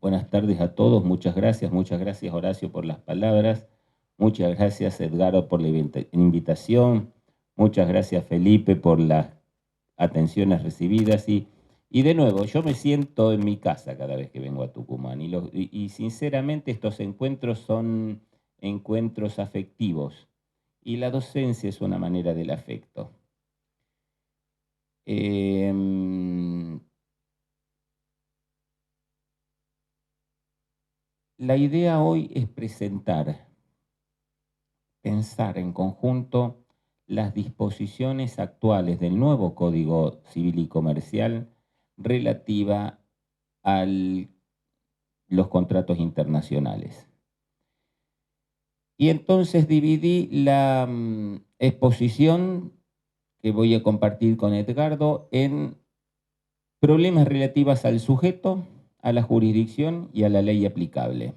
Buenas tardes a todos, muchas gracias Horacio por las palabras, muchas gracias Edgardo por la invitación, muchas gracias Felipe por las atenciones recibidas y de nuevo, yo me siento en mi casa cada vez que vengo a Tucumán y sinceramente estos encuentros son encuentros afectivos y la docencia es una manera del afecto. La idea hoy es pensar en conjunto las disposiciones actuales del nuevo Código Civil y Comercial relativa a los contratos internacionales. Y entonces dividí la exposición que voy a compartir con Edgardo en problemas relativos al sujeto, a la jurisdicción y a la ley aplicable.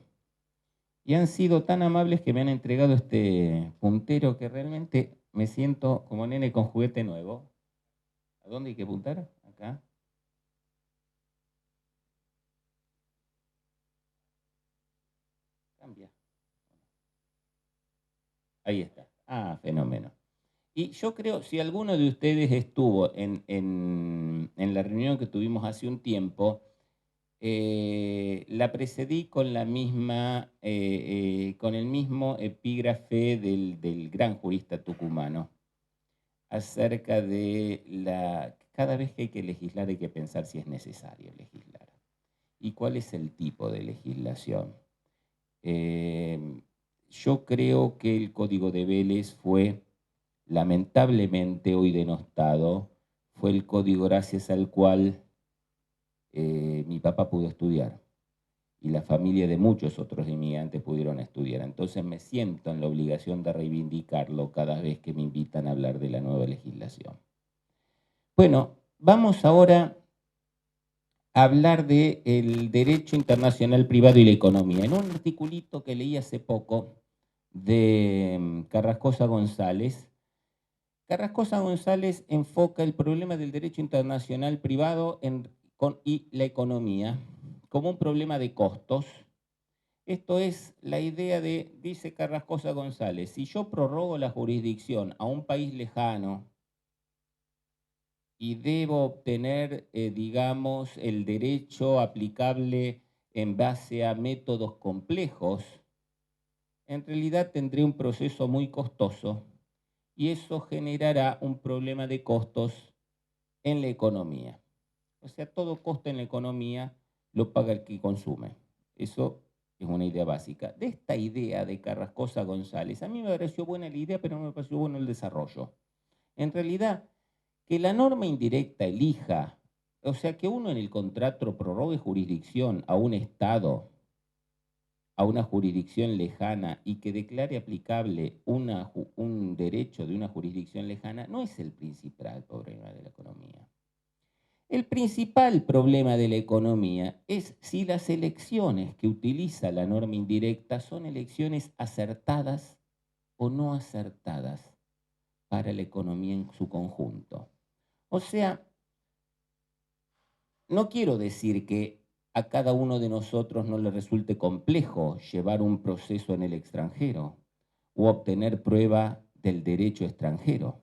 Y han sido tan amables que me han entregado este puntero que realmente me siento como nene con juguete nuevo. ¿A dónde hay que apuntar? Acá. Cambia. Ahí está. Ah, fenómeno. Y yo creo, si alguno de ustedes estuvo en la reunión que tuvimos hace un tiempo, la precedí con la misma, con el mismo epígrafe del gran jurista tucumano, acerca de cada vez que hay que legislar hay que pensar si es necesario legislar. ¿Y cuál es el tipo de legislación? Yo creo que el Código de Vélez fue, lamentablemente hoy denostado, fue el código gracias al cual mi papá pudo estudiar y la familia de muchos otros inmigrantes pudieron estudiar. Entonces me siento en la obligación de reivindicarlo cada vez que me invitan a hablar de la nueva legislación. Bueno, vamos ahora a hablar del derecho internacional privado y la economía. En un articulito que leí hace poco de Carrascosa González, Carrascosa González enfoca el problema del derecho internacional privado y la economía como un problema de costos. Esto es la idea de, dice Carrascosa González, si yo prorrogo la jurisdicción a un país lejano y debo obtener, digamos, el derecho aplicable en base a métodos complejos, en realidad tendré un proceso muy costoso y eso generará un problema de costos en la economía. O sea, todo costo en la economía lo paga el que consume. Eso es una idea básica. De esta idea de Carrascosa González, a mí me pareció buena la idea, pero no me pareció bueno el desarrollo. En realidad, que la norma indirecta elija, o sea, que uno en el contrato prorrogue jurisdicción a un Estado, a una jurisdicción lejana y que declare aplicable un derecho de una jurisdicción lejana, no es el principal problema de la economía. El principal problema de la economía es si las elecciones que utiliza la norma indirecta son elecciones acertadas o no acertadas para la economía en su conjunto. O sea, no quiero decir que a cada uno de nosotros no le resulte complejo llevar un proceso en el extranjero o obtener prueba del derecho extranjero.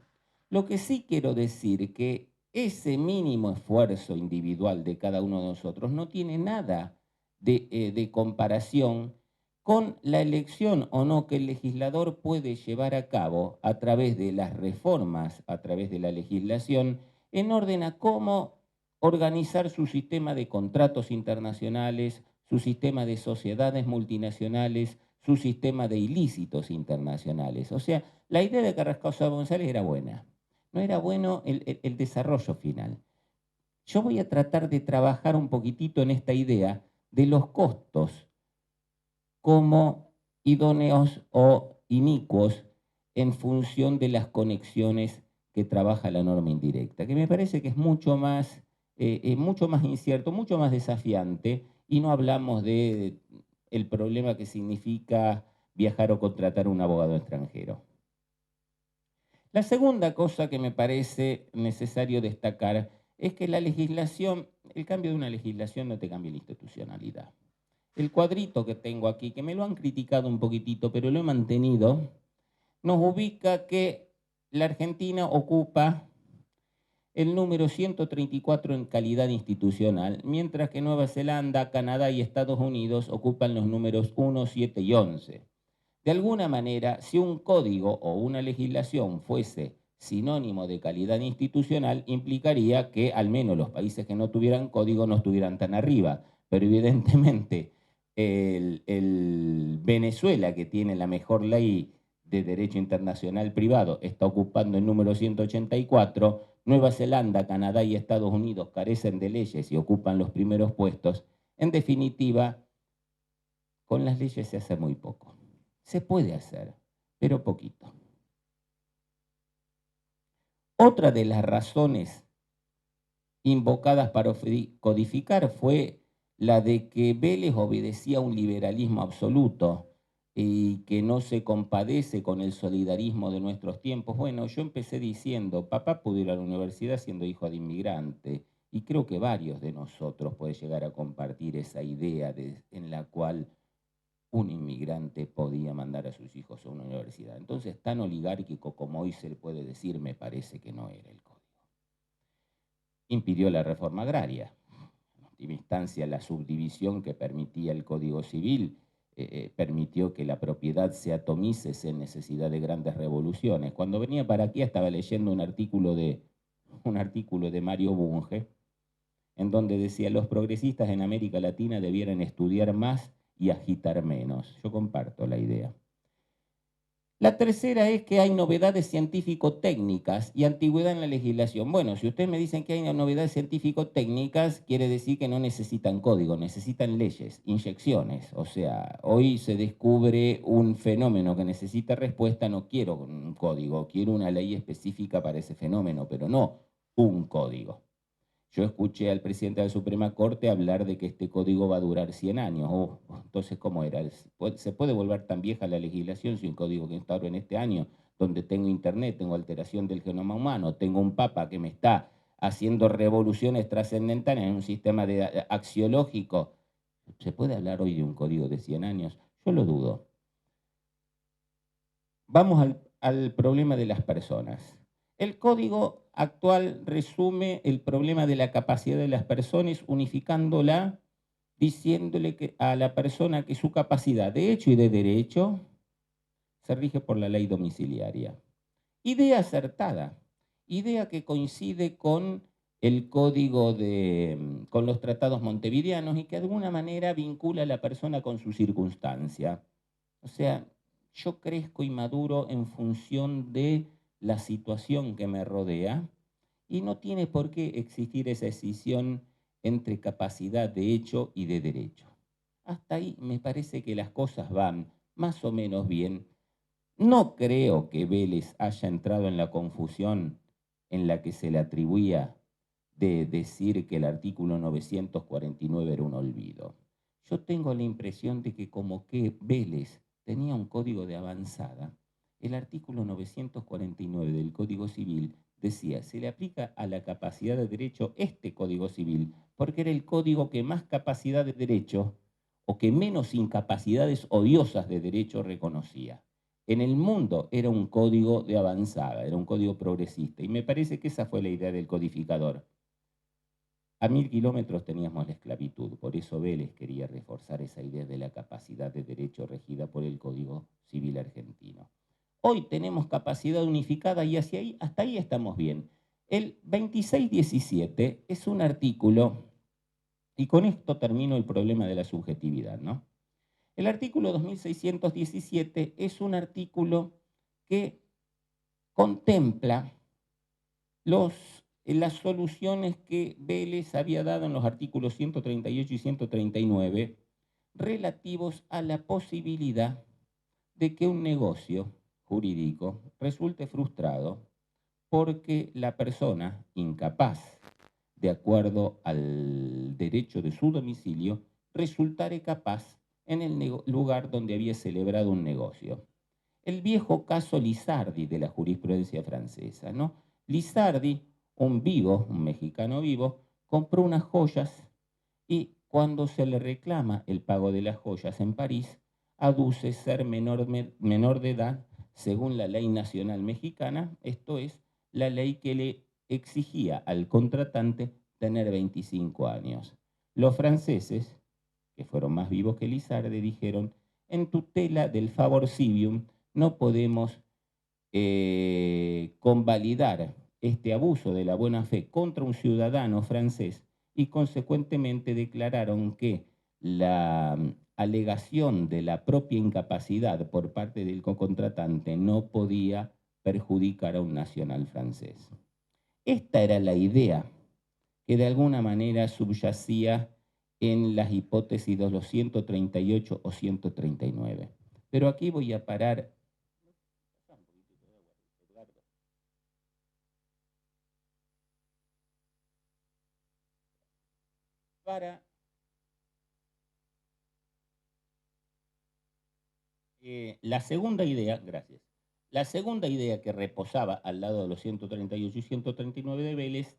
Lo que sí quiero decir es que ese mínimo esfuerzo individual de cada uno de nosotros no tiene nada de comparación con la elección o no que el legislador puede llevar a cabo a través de las reformas, a través de la legislación, en orden a cómo organizar su sistema de contratos internacionales, su sistema de sociedades multinacionales, su sistema de ilícitos internacionales. O sea, la idea de Carrascosa González era buena, no era bueno el desarrollo final. Yo voy a tratar de trabajar un poquitito en esta idea de los costos como idóneos o inicuos en función de las conexiones que trabaja la norma indirecta, que me parece que es mucho más incierto, mucho más desafiante, y no hablamos de el problema que significa viajar o contratar un abogado extranjero. La segunda cosa que me parece necesario destacar es que la legislación, el cambio de una legislación no te cambia la institucionalidad. El cuadrito que tengo aquí, que me lo han criticado un poquitito, pero lo he mantenido, nos ubica que la Argentina ocupa el número 134 en calidad institucional, mientras que Nueva Zelanda, Canadá y Estados Unidos ocupan los números 1, 7 y 11. De alguna manera, si un código o una legislación fuese sinónimo de calidad institucional, implicaría que al menos los países que no tuvieran código no estuvieran tan arriba. Pero evidentemente el Venezuela, que tiene la mejor ley de derecho internacional privado, está ocupando el número 184, Nueva Zelanda, Canadá y Estados Unidos carecen de leyes y ocupan los primeros puestos. En definitiva, con las leyes se hace muy poco. Se puede hacer, pero poquito. Otra de las razones invocadas para codificar fue la de que Vélez obedecía a un liberalismo absoluto y que no se compadece con el solidarismo de nuestros tiempos. Bueno, yo empecé diciendo, papá pudo ir a la universidad siendo hijo de inmigrante, y creo que varios de nosotros pueden llegar a compartir esa idea en la cual un inmigrante podía mandar a sus hijos a una universidad. Entonces, tan oligárquico como hoy se le puede decir, me parece que no era el código. Impidió la reforma agraria. En última instancia, la subdivisión que permitía el Código Civil permitió que la propiedad se atomice sin necesidad de grandes revoluciones. Cuando venía para aquí estaba leyendo un artículo de Mario Bunge, en donde decía los progresistas en América Latina debieran estudiar más y agitar menos. Yo comparto la idea. La tercera es que hay novedades científico-técnicas y antigüedad en la legislación. Bueno, si ustedes me dicen que hay novedades científico-técnicas, quiere decir que no necesitan código, necesitan leyes, inyecciones. O sea, hoy se descubre un fenómeno que necesita respuesta, no quiero un código, quiero una ley específica para ese fenómeno, pero no un código. Yo escuché al presidente de la Suprema Corte hablar de que este código va a durar 100 años. Entonces, ¿cómo era? ¿Se puede volver tan vieja la legislación si un código que instauro en este año, donde tengo internet, tengo alteración del genoma humano, tengo un papa que me está haciendo revoluciones trascendentales en un sistema axiológico? ¿Se puede hablar hoy de un código de 100 años? Yo lo dudo. Vamos al problema de las personas. El código actual resume el problema de la capacidad de las personas unificándola, diciéndole a la persona que su capacidad de hecho y de derecho se rige por la ley domiciliaria. Idea acertada, idea que coincide con el código con los tratados montevideanos y que de alguna manera vincula a la persona con su circunstancia. O sea, yo crezco y maduro en función de la situación que me rodea y no tiene por qué existir esa escisión entre capacidad de hecho y de derecho. Hasta ahí me parece que las cosas van más o menos bien. No creo que Vélez haya entrado en la confusión en la que se le atribuía de decir que el artículo 949 era un olvido. Yo tengo la impresión de que como que Vélez tenía un código de avanzada, el artículo 949 del Código Civil decía, se le aplica a la capacidad de derecho este Código Civil, porque era el código que más capacidad de derecho o que menos incapacidades odiosas de derecho reconocía. En el mundo era un código de avanzada, era un código progresista, y me parece que esa fue la idea del codificador. A 1000 kilómetros teníamos la esclavitud, por eso Vélez quería reforzar esa idea de la capacidad de derecho regida por el Código Civil argentino. Hoy tenemos capacidad unificada y hasta ahí estamos bien. El 2617 es un artículo, y con esto termino el problema de la subjetividad, ¿no? El artículo 2617 es un artículo que contempla las soluciones que Vélez había dado en los artículos 138 y 139 relativos a la posibilidad de que un negocio jurídico resulte frustrado porque la persona incapaz, de acuerdo al derecho de su domicilio, resultare capaz en el lugar donde había celebrado un negocio. El viejo caso Lizardi de la jurisprudencia francesa, ¿no? Lizardi, un mexicano vivo, compró unas joyas y Cuando se le reclama el pago de las joyas en París, aduce ser menor de edad según la ley nacional mexicana, esto es, la ley que le exigía al contratante tener 25 años. Los franceses, que fueron más vivos que Lizarde, dijeron, en tutela del favor civium no podemos convalidar este abuso de la buena fe contra un ciudadano francés y consecuentemente declararon que la alegación de la propia incapacidad por parte del contratante no podía perjudicar a un nacional francés. Esta era la idea que de alguna manera subyacía en las hipótesis de los 138 o 139. Pero aquí voy a parar. Para la segunda idea, gracias. La segunda idea que reposaba al lado de los 138 y 139 de Vélez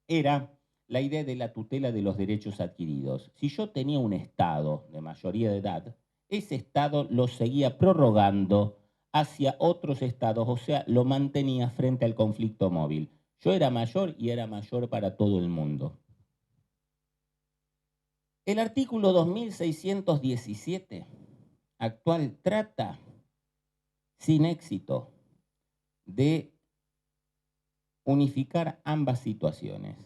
era la idea de la tutela de los derechos adquiridos. Si yo tenía un Estado de mayoría de edad, ese Estado lo seguía prorrogando hacia otros estados, o sea, lo mantenía frente al conflicto móvil. Yo era mayor y era mayor para todo el mundo. El artículo 2617 actual trata sin éxito de unificar ambas situaciones.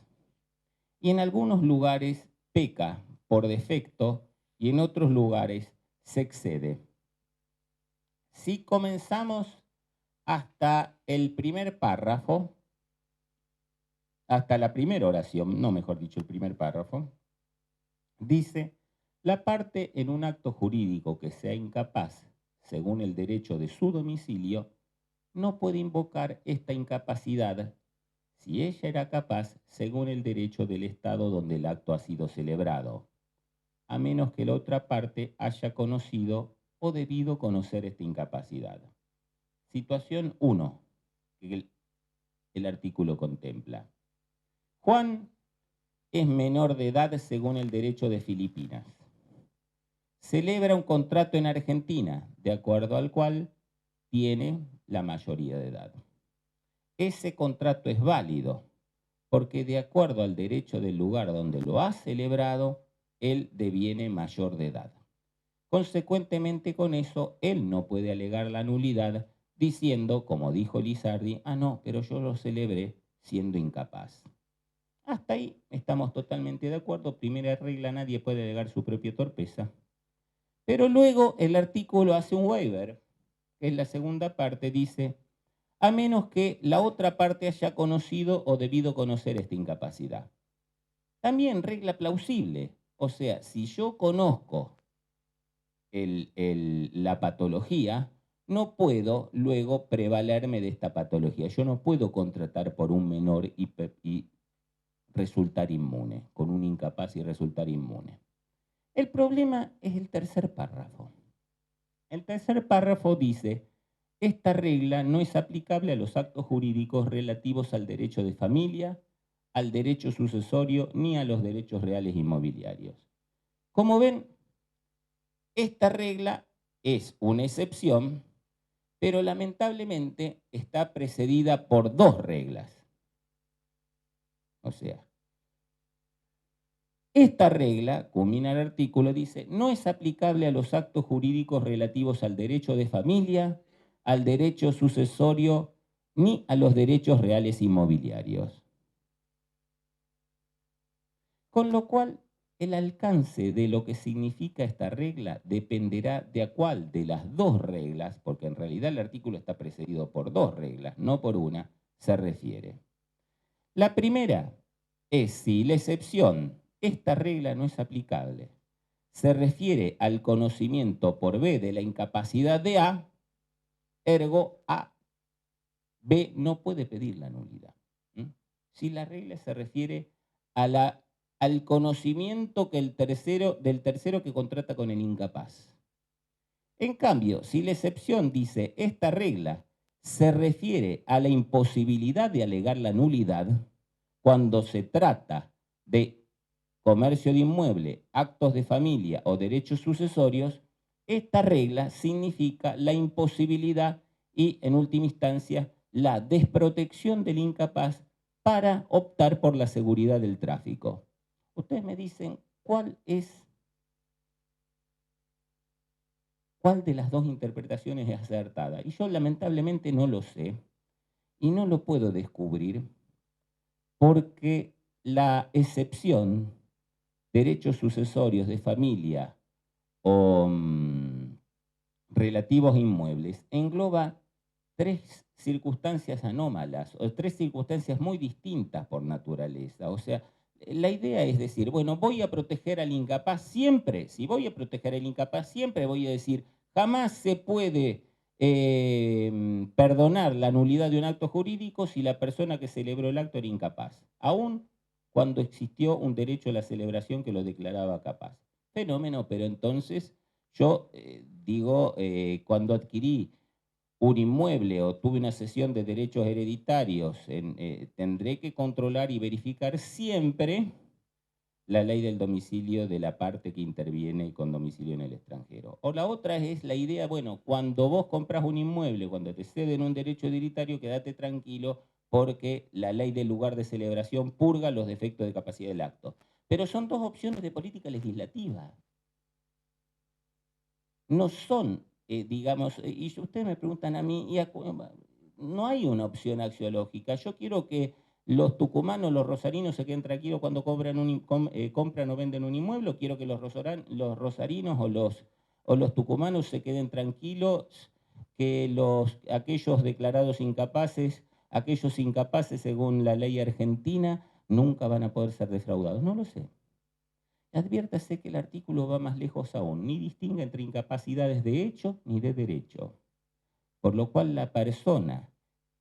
Y en algunos lugares peca por defecto y en otros lugares se excede. Si comenzamos hasta el primer párrafo, hasta la primera oración, no mejor dicho, el primer párrafo, dice, la parte en un acto jurídico que sea incapaz, según el derecho de su domicilio, no puede invocar esta incapacidad si ella era capaz según el derecho del Estado donde el acto ha sido celebrado, a menos que la otra parte haya conocido o debido conocer esta incapacidad. Situación 1, que el artículo contempla. Juan es menor de edad según el derecho de Filipinas. Celebra un contrato en Argentina, de acuerdo al cual tiene la mayoría de edad. Ese contrato es válido porque de acuerdo al derecho del lugar donde lo ha celebrado, él deviene mayor de edad. Consecuentemente con eso, él no puede alegar la nulidad diciendo, como dijo Lizardi, no, pero yo lo celebré siendo incapaz. Hasta ahí estamos totalmente de acuerdo. Primera regla, nadie puede alegar su propia torpeza. Pero luego el artículo hace un waiver, que es la segunda parte, dice, a menos que la otra parte haya conocido o debido conocer esta incapacidad. También regla plausible, o sea, si yo conozco la patología, no puedo luego prevalerme de esta patología. Yo no puedo contratar por un menor y resultar inmune, con un incapaz y resultar inmune. El problema es el tercer párrafo. El tercer párrafo dice, esta regla no es aplicable a los actos jurídicos relativos al derecho de familia, al derecho sucesorio, ni a los derechos reales inmobiliarios. Como ven, esta regla es una excepción, pero lamentablemente está precedida por dos reglas. O sea, esta regla, culmina el artículo, dice, no es aplicable a los actos jurídicos relativos al derecho de familia, al derecho sucesorio, ni a los derechos reales inmobiliarios. Con lo cual, el alcance de lo que significa esta regla dependerá de a cuál de las dos reglas, porque en realidad el artículo está precedido por dos reglas, no por una, se refiere. La primera es si la excepción, esta regla no es aplicable, se refiere al conocimiento por B de la incapacidad de A, ergo B no puede pedir la nulidad. Si la regla se refiere al conocimiento que del tercero que contrata con el incapaz. En cambio, si la excepción dice esta regla se refiere a la imposibilidad de alegar la nulidad, cuando se trata de comercio de inmueble, actos de familia o derechos sucesorios, esta regla significa la imposibilidad y, en última instancia, la desprotección del incapaz para optar por la seguridad del tráfico. Ustedes me dicen, ¿cuál de las dos interpretaciones es acertada? Y yo lamentablemente no lo sé y no lo puedo descubrir porque la excepción, derechos sucesorios de familia o relativos a inmuebles, engloba tres circunstancias anómalas o tres circunstancias muy distintas por naturaleza. O sea, la idea es decir, bueno, voy a proteger al incapaz siempre. Si voy a proteger al incapaz siempre, voy a decir, jamás se puede perdonar la nulidad de un acto jurídico si la persona que celebró el acto era incapaz, aun cuando existió un derecho a la celebración que lo declaraba capaz. Fenómeno, pero entonces yo digo, cuando adquirí un inmueble o tuve una cesión de derechos hereditarios, tendré que controlar y verificar siempre la ley del domicilio de la parte que interviene con domicilio en el extranjero. O la otra es la idea, bueno, cuando vos compras un inmueble, cuando te ceden un derecho hereditario, quédate tranquilo porque la ley del lugar de celebración purga los defectos de capacidad del acto. Pero son dos opciones de política legislativa. No son, digamos, y ustedes me preguntan a mí, no hay una opción axiológica. Yo quiero que los tucumanos, los rosarinos se queden tranquilos cuando compran o venden un inmueble, o quiero que los rosarinos o los tucumanos se queden tranquilos que aquellos declarados incapaces, aquellos incapaces según la ley argentina, nunca van a poder ser defraudados. No lo sé. Adviértase que el artículo va más lejos aún, ni distingue entre incapacidades de hecho ni de derecho, por lo cual la persona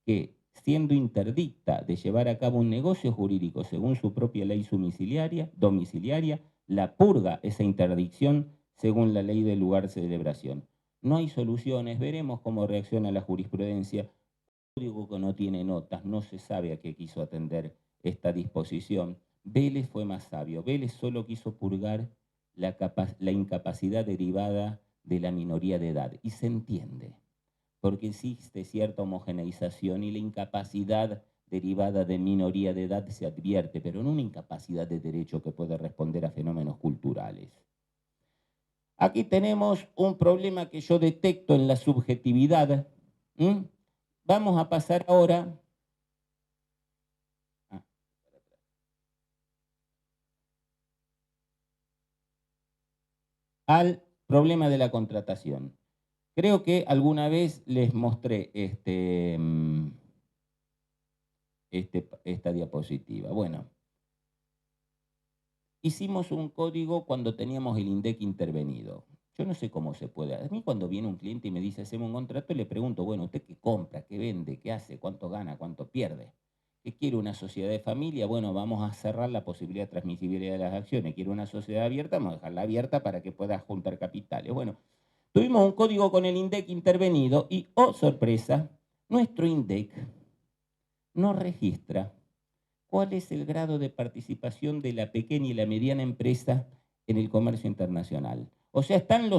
que, siendo interdicta de llevar a cabo un negocio jurídico según su propia ley domiciliaria, la purga esa interdicción según la ley del lugar de celebración. No hay soluciones, veremos cómo reacciona la jurisprudencia. Código que no tiene notas, no se sabe a qué quiso atender esta disposición. Vélez fue más sabio. Vélez solo quiso purgar la incapacidad derivada de la minoría de edad. Y se entiende, porque existe cierta homogeneización y la incapacidad derivada de minoría de edad se advierte, pero no una incapacidad de derecho que puede responder a fenómenos culturales. Aquí tenemos un problema que yo detecto en la subjetividad. Vamos a pasar ahora al problema de la contratación. Creo que alguna vez les mostré esta diapositiva. Bueno, hicimos un código cuando teníamos el INDEC intervenido. Yo no sé cómo se puede. A mí cuando viene un cliente y me dice hacemos un contrato, le pregunto, bueno, ¿usted qué compra, qué vende, qué hace, cuánto gana, cuánto pierde? ¿Qué quiere una sociedad de familia? Bueno, vamos a cerrar la posibilidad de transmisibilidad de las acciones. ¿Quiere una sociedad abierta? Vamos a dejarla abierta para que pueda juntar capitales. Bueno, tuvimos un código con el INDEC intervenido y, oh sorpresa, nuestro INDEC no registra cuál es el grado de participación de la pequeña y la mediana empresa en el comercio internacional. O sea, están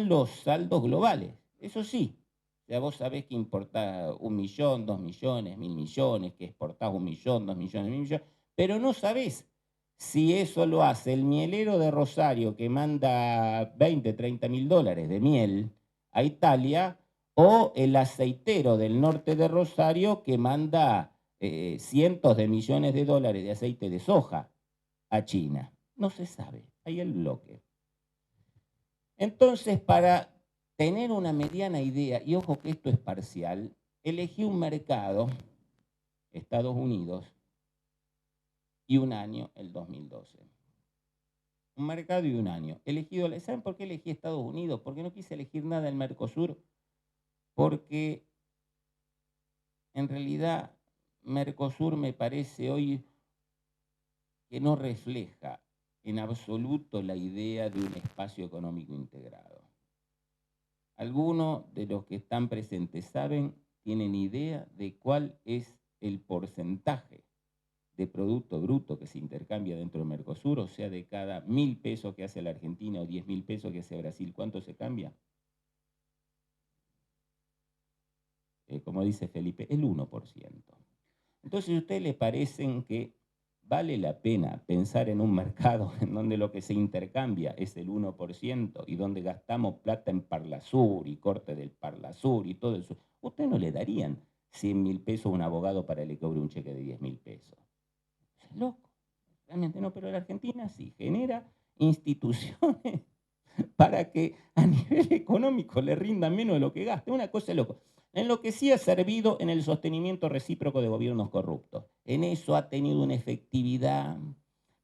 los saldos globales, eso sí. O sea, vos sabés que importás 1 millón, 2 millones, 1.000 millones, que exportás 1 millón, 2 millones, 1.000 millones, pero no sabés si eso lo hace el mielero de Rosario que manda 20, 30 mil dólares de miel a Italia o el aceitero del norte de Rosario que manda cientos de millones de dólares de aceite de soja a China. No se sabe, hay el bloque. Entonces, para tener una mediana idea, y ojo que esto es parcial, elegí un mercado, Estados Unidos, y un año, el 2012. Un mercado y un año. ¿Saben por qué elegí Estados Unidos? Porque no quise elegir nada del Mercosur, porque en realidad Mercosur me parece hoy que no refleja en absoluto la idea de un espacio económico integrado. Algunos de los que están presentes tienen idea de cuál es el porcentaje de Producto Bruto que se intercambia dentro del Mercosur, o sea, de cada 1.000 pesos que hace la Argentina o 10.000 pesos que hace Brasil, ¿cuánto se cambia? Como dice Felipe, el 1%. Entonces, ¿a ustedes les parecen que vale la pena pensar en un mercado en donde lo que se intercambia es el 1% y donde gastamos plata en Parlasur y corte del Parlasur y todo eso? ¿Ustedes no le darían 100.000 pesos a un abogado para que le cobre un cheque de 10.000 pesos? Es loco. Realmente no, pero la Argentina sí genera instituciones para que a nivel económico le rinda menos de lo que gasta. Una cosa es loco. En lo que sí ha servido en el sostenimiento recíproco de gobiernos corruptos. En eso ha tenido una efectividad.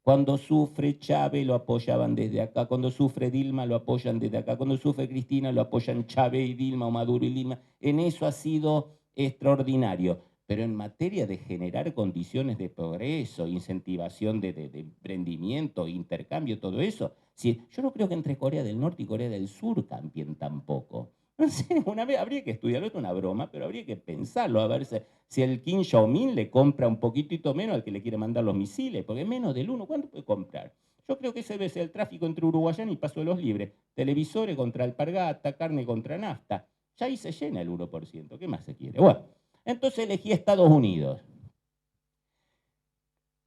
Cuando sufre Chávez lo apoyaban desde acá, cuando sufre Dilma lo apoyan desde acá, cuando sufre Cristina lo apoyan Chávez y Dilma o Maduro y Dilma. En eso ha sido extraordinario. Pero en materia de generar condiciones de progreso, incentivación de emprendimiento, intercambio, todo eso, sí, yo no creo que entre Corea del Norte y Corea del Sur cambien tampoco. No sé, una vez habría que estudiarlo, es una broma, pero habría que pensarlo, a ver si el Kim Jong-un le compra un poquitito menos al que le quiere mandar los misiles, porque menos del 1, ¿cuánto puede comprar? Yo creo que ese debe ser el tráfico entre Uruguayán y Paso de los Libres. Televisores contra alpargata, carne contra nafta. Ya ahí se llena el 1%. ¿Qué más se quiere? Bueno, entonces elegí Estados Unidos.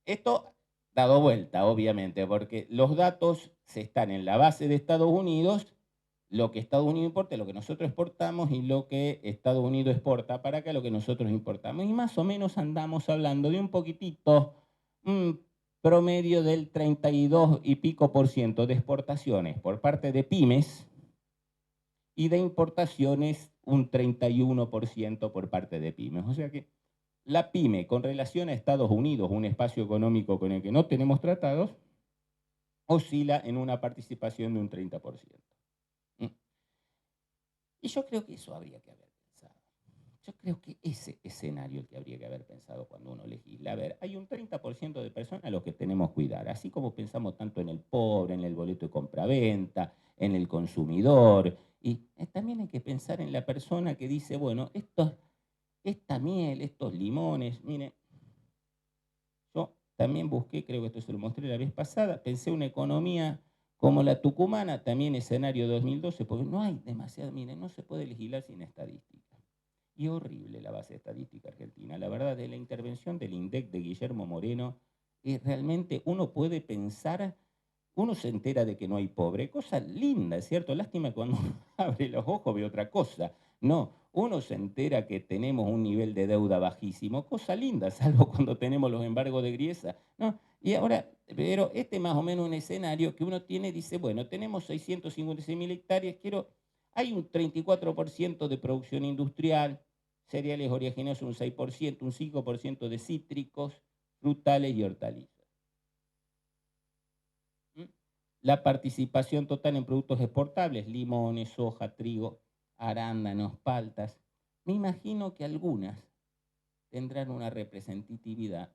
Esto dado vuelta, obviamente, porque los datos se están en la base de Estados Unidos, lo que Estados Unidos importa, lo que nosotros exportamos y lo que Estados Unidos exporta para acá, lo que nosotros importamos. Y más o menos andamos hablando de un poquitito, un promedio del 32 y pico por ciento de exportaciones por parte de pymes y de importaciones un 31% por parte de pymes. O sea que la pyme con relación a Estados Unidos, un espacio económico con el que no tenemos tratados, oscila en una participación de un 30%. Y yo creo que eso habría que haber pensado. Yo creo que ese escenario es el que habría que haber pensado cuando uno legisla. A ver, hay un 30% de personas a los que tenemos que cuidar, así como pensamos tanto en el pobre, en el boleto de compraventa, en el consumidor. Y también hay que pensar en la persona que dice, bueno, esta miel, estos limones, mire, yo también busqué, creo que esto se lo mostré la vez pasada, pensé una economía como la tucumana, también escenario 2012, porque no hay demasiado, miren, no se puede legislar sin estadística. Y horrible la base estadística argentina. La verdad, de la intervención del INDEC de Guillermo Moreno, realmente uno puede pensar, uno se entera de que no hay pobre, cosa linda, ¿es cierto? Lástima que cuando uno abre los ojos ve otra cosa. No, uno se entera que tenemos un nivel de deuda bajísimo, cosa linda, salvo cuando tenemos los embargos de Griesa. ¿No? Y ahora, pero este es más o menos un escenario que uno tiene, dice, bueno, tenemos 656.000 hectáreas, hay un 34% de producción industrial, cereales oleaginosos un 6%, un 5% de cítricos, frutales y hortalizas. La participación total en productos exportables, limones, soja, trigo, arándanos, paltas. Me imagino que algunas tendrán una representatividad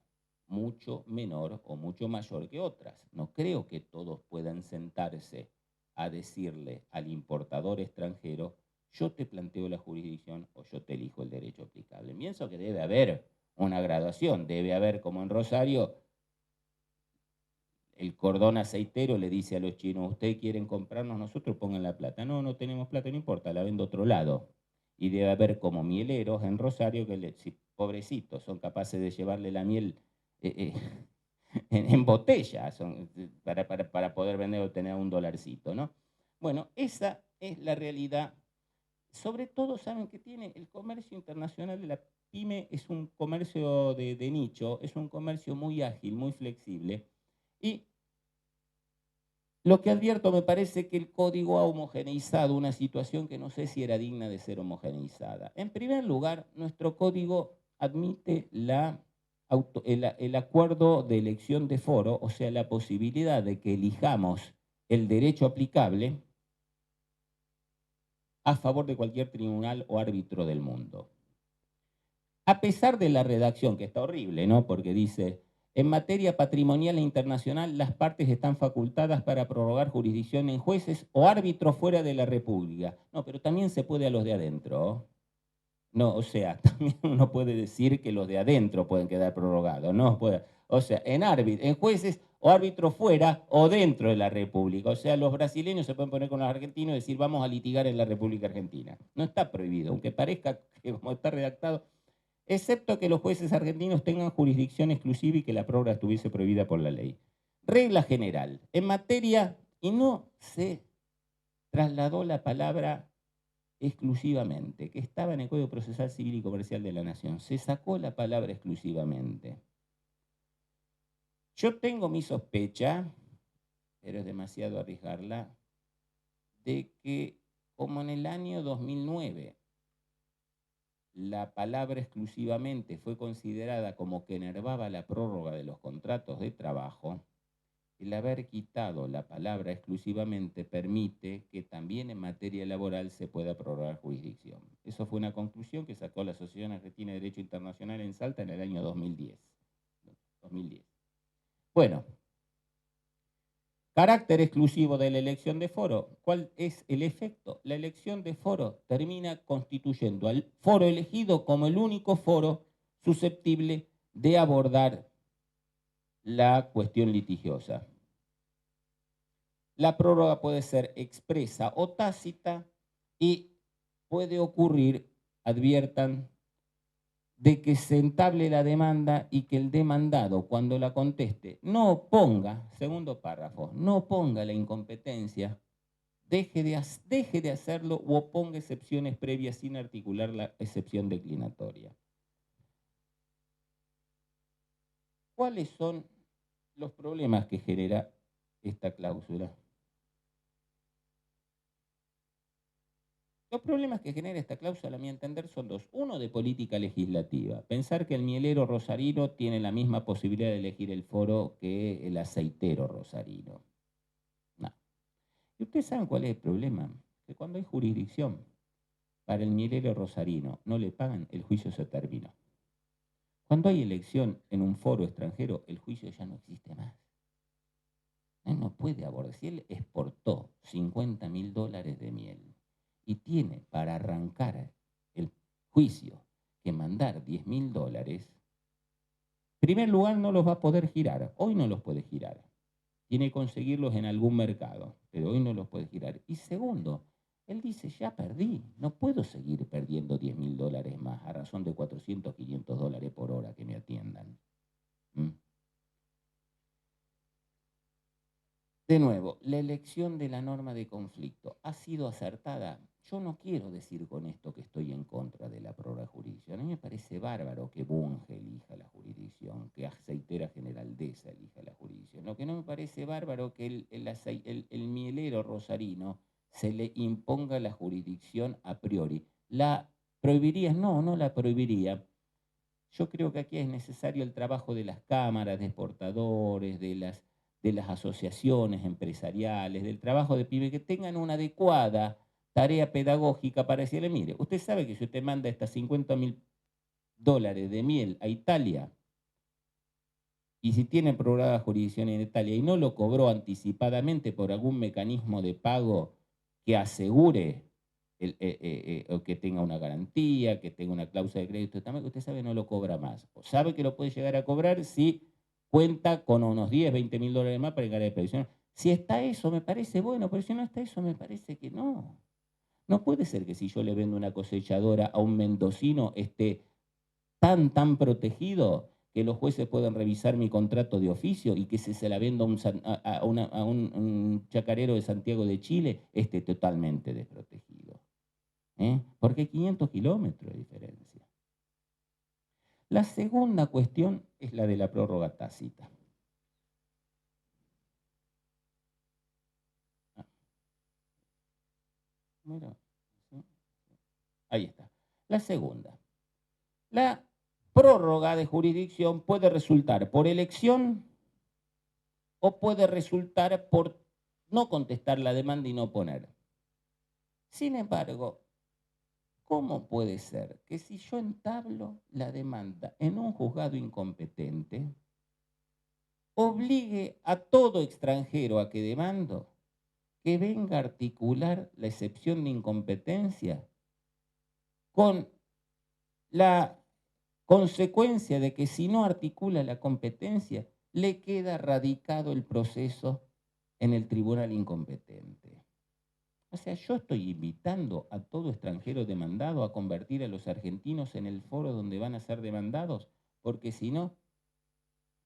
mucho menor o mucho mayor que otras. No creo que todos puedan sentarse a decirle al importador extranjero, yo te planteo la jurisdicción o yo te elijo el derecho aplicable. Pienso que debe haber una graduación, debe haber, como en Rosario, el cordón aceitero le dice a los chinos, ustedes quieren comprarnos, nosotros pongan la plata. No, no tenemos plata, no importa, la vendo a otro lado. Y debe haber como mieleros en Rosario que, pobrecitos, son capaces de llevarle la miel en botella para poder vender o tener un dolarcito, ¿no? Bueno, esa es la realidad. Sobre todo, saben que tiene el comercio internacional de la pyme, es un comercio de nicho, es un comercio muy ágil, muy flexible. Y lo que advierto, me parece que el código ha homogeneizado una situación que no sé si era digna de ser homogeneizada. En primer lugar, nuestro código admite el acuerdo de elección de foro, o sea, la posibilidad de que elijamos el derecho aplicable a favor de cualquier tribunal o árbitro del mundo. A pesar de la redacción, que está horrible, ¿no? Porque dice, en materia patrimonial e internacional, las partes están facultadas para prorrogar jurisdicción en jueces o árbitros fuera de la República. No, pero también se puede a los de adentro. No, o sea, también uno puede decir que los de adentro pueden quedar prorrogados, ¿no? O sea, en jueces o árbitros fuera o dentro de la República. O sea, los brasileños se pueden poner con los argentinos y decir, vamos a litigar en la República Argentina. No está prohibido, aunque parezca que como está redactado, excepto que los jueces argentinos tengan jurisdicción exclusiva y que la prórroga estuviese prohibida por la ley. Regla general, en materia, y no se trasladó la palabra exclusivamente, que estaba en el Código Procesal Civil y Comercial de la Nación, se sacó la palabra exclusivamente. Yo tengo mi sospecha, pero es demasiado arriesgarla, de que como en el año 2009 la palabra exclusivamente fue considerada como que enervaba la prórroga de los contratos de trabajo, el haber quitado la palabra exclusivamente permite que también en materia laboral se pueda prorrogar jurisdicción. Eso fue una conclusión que sacó la Asociación Argentina de Derecho Internacional en Salta en el año 2010. Bueno, carácter exclusivo de la elección de foro. ¿Cuál es el efecto? La elección de foro termina constituyendo al foro elegido como el único foro susceptible de abordar la cuestión litigiosa. La prórroga puede ser expresa o tácita y puede ocurrir, adviertan, de que se entable la demanda y que el demandado, cuando la conteste, no oponga, segundo párrafo, no oponga la incompetencia, deje de hacerlo o oponga excepciones previas sin articular la excepción declinatoria. ¿Cuáles son los problemas que genera esta cláusula? Los problemas que genera esta cláusula, a mi entender, son dos. Uno, de política legislativa. Pensar que el mielero rosarino tiene la misma posibilidad de elegir el foro que el aceitero rosarino. No. ¿Y ustedes saben cuál es el problema? Que cuando hay jurisdicción para el mielero rosarino no le pagan, el juicio se terminó. Cuando hay elección en un foro extranjero, el juicio ya no existe más. Él no puede abordar. Si él exportó $50.000 de miel y tiene para arrancar el juicio que mandar $10.000, en primer lugar no los va a poder girar. Hoy no los puede girar. Tiene que conseguirlos en algún mercado, pero hoy no los puede girar. Y segundo, él dice, ya perdí, no puedo seguir perdiendo $10.000 más a razón de 400, $500 por hora que me atiendan. De nuevo, la elección de la norma de conflicto ha sido acertada. Yo no quiero decir con esto que estoy en contra de la prórroga jurisdicción. A mí me parece bárbaro que Bunge elija la jurisdicción, que Aceitera Generaldesa elija la jurisdicción. Lo que no me parece bárbaro que el mielero rosarino se le imponga la jurisdicción a priori. ¿La prohibiría? No, no la prohibiría. Yo creo que aquí es necesario el trabajo de las cámaras de exportadores, de las asociaciones empresariales, del trabajo de PYME, que tengan una adecuada tarea pedagógica para decirle, mire, usted sabe que si usted manda estas $50.000 de miel a Italia, y si tiene prorrogada jurisdicción en Italia y no lo cobró anticipadamente por algún mecanismo de pago que asegure o que tenga una garantía, que tenga una cláusula de crédito, usted sabe no lo cobra más. O sabe que lo puede llegar a cobrar si cuenta con unos 10, $20.000 más para llegar a la previsión. Si está eso, me parece bueno, pero si no está eso, me parece que no. No puede ser que si yo le vendo una cosechadora a un mendocino esté tan protegido que los jueces puedan revisar mi contrato de oficio y que si se la vendo a un chacarero de Santiago de Chile esté totalmente desprotegido. Porque hay 500 kilómetros de diferencia. La segunda cuestión es la de la prórroga tácita. Mira, ¿sí? Ahí está. La segunda. La prórroga de jurisdicción puede resultar por elección o puede resultar por no contestar la demanda y no poner. Sin embargo, ¿cómo puede ser que si yo entablo la demanda en un juzgado incompetente, obligue a todo extranjero a que demando que venga a articular la excepción de incompetencia con consecuencia de que si no articula la competencia, le queda radicado el proceso en el tribunal incompetente. O sea, yo estoy invitando a todo extranjero demandado a convertir a los argentinos en el foro donde van a ser demandados, porque si no,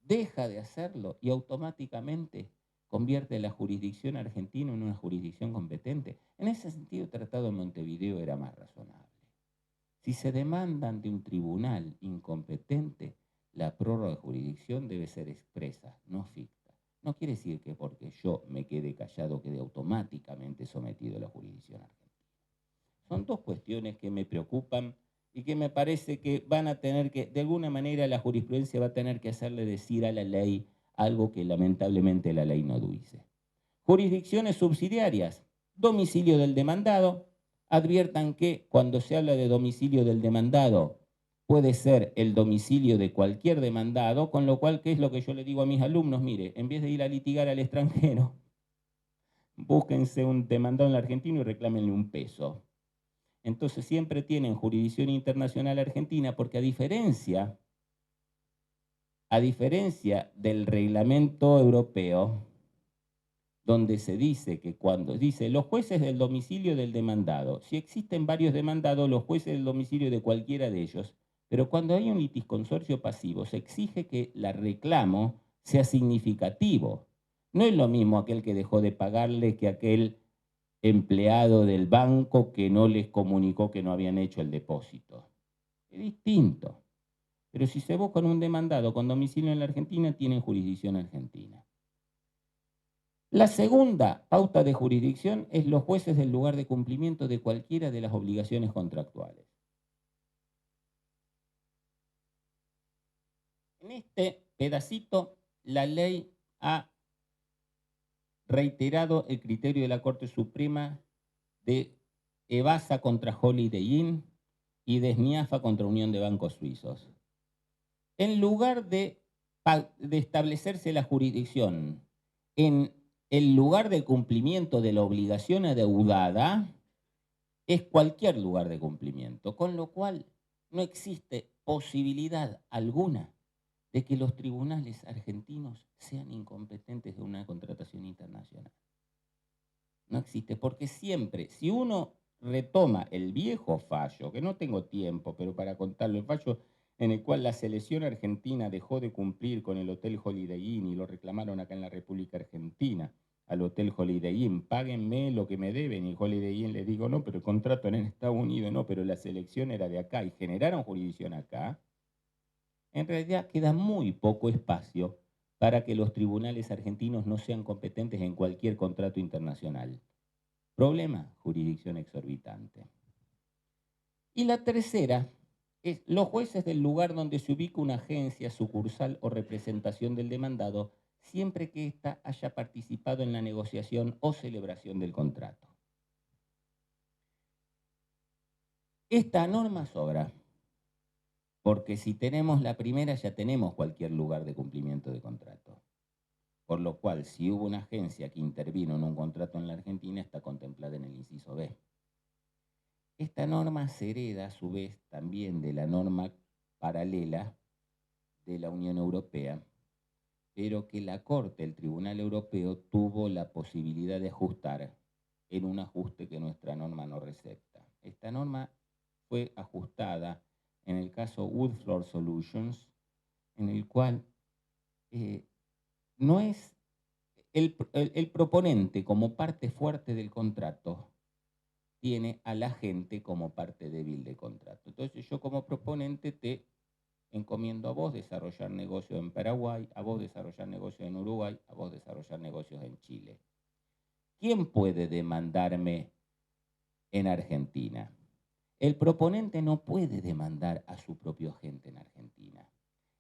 deja de hacerlo y automáticamente convierte la jurisdicción argentina en una jurisdicción competente. En ese sentido, el Tratado de Montevideo era más razonable. Si se demandan de un tribunal incompetente, la prórroga de jurisdicción debe ser expresa, no ficta. No quiere decir que porque yo me quede callado quede automáticamente sometido a la jurisdicción argentina. Son dos cuestiones que me preocupan y que me parece que van a tener que, de alguna manera la jurisprudencia va a tener que hacerle decir a la ley algo que lamentablemente la ley no dice. Jurisdicciones subsidiarias, domicilio del demandado. Adviertan que cuando se habla de domicilio del demandado, puede ser el domicilio de cualquier demandado, con lo cual, ¿qué es lo que yo le digo a mis alumnos? Mire, en vez de ir a litigar al extranjero, búsquense un demandado en la Argentina y reclámenle un peso. Entonces siempre tienen jurisdicción internacional argentina porque a diferencia del reglamento europeo, donde se dice que cuando dice los jueces del domicilio del demandado, si existen varios demandados, los jueces del domicilio de cualquiera de ellos, pero cuando hay un litisconsorcio pasivo, se exige que el reclamo sea significativo. No es lo mismo aquel que dejó de pagarle que aquel empleado del banco que no les comunicó que no habían hecho el depósito. Es distinto. Pero si se busca un demandado con domicilio en la Argentina, tienen jurisdicción argentina. La segunda pauta de jurisdicción es los jueces del lugar de cumplimiento de cualquiera de las obligaciones contractuales. En este pedacito, la ley ha reiterado el criterio de la Corte Suprema de Evasa contra Holiday Inn y de Sniafa contra Unión de Bancos Suizos. En lugar de establecerse la jurisdicción en el lugar de cumplimiento de la obligación adeudada, es cualquier lugar de cumplimiento, con lo cual no existe posibilidad alguna de que los tribunales argentinos sean incompetentes de una contratación internacional. No existe, porque siempre, si uno retoma el viejo fallo, que no tengo tiempo, pero para contarlo, el fallo en el cual la selección argentina dejó de cumplir con el Hotel Holiday Inn y lo reclamaron acá en la República Argentina, al Hotel Holiday Inn, páguenme lo que me deben, y el Holiday Inn le digo, no, pero el contrato era en Estados Unidos, no, pero la selección era de acá, y generaron jurisdicción acá. En realidad queda muy poco espacio para que los tribunales argentinos no sean competentes en cualquier contrato internacional. Problema, jurisdicción exorbitante. Y la tercera es los jueces del lugar donde se ubica una agencia, sucursal o representación del demandado, siempre que ésta haya participado en la negociación o celebración del contrato. Esta norma sobra, porque si tenemos la primera ya tenemos cualquier lugar de cumplimiento de contrato. Por lo cual, si hubo una agencia que intervino en un contrato en la Argentina, está contemplada en el inciso B. Esta norma se hereda, a su vez, también de la norma paralela de la Unión Europea, pero que la Corte, el Tribunal Europeo, tuvo la posibilidad de ajustar en un ajuste que nuestra norma no recepta. Esta norma fue ajustada en el caso Woodfloor Solutions, en el cual no es el proponente como parte fuerte del contrato, tiene a la gente como parte débil del contrato. Entonces yo como proponente te encomiendo a vos desarrollar negocios en Paraguay, a vos desarrollar negocios en Uruguay, a vos desarrollar negocios en Chile. ¿Quién puede demandarme en Argentina? El proponente no puede demandar a su propio agente en Argentina.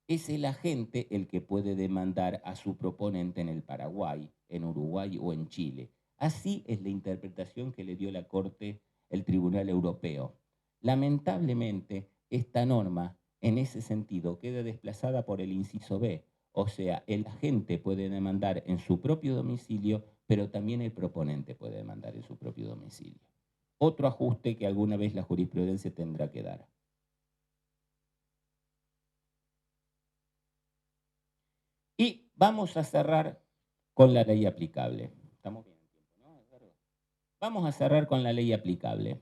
Es el agente el que puede demandar a su proponente en el Paraguay, en Uruguay o en Chile. Así es la interpretación que le dio la Corte, el Tribunal Europeo. Lamentablemente, esta norma, en ese sentido, queda desplazada por el inciso B. O sea, el agente puede demandar en su propio domicilio, pero también el proponente puede demandar en su propio domicilio. Otro ajuste que alguna vez la jurisprudencia tendrá que dar. vamos a cerrar con la ley aplicable. ¿Estamos bien en tiempo, no, Eduardo? Vamos a cerrar con la ley aplicable.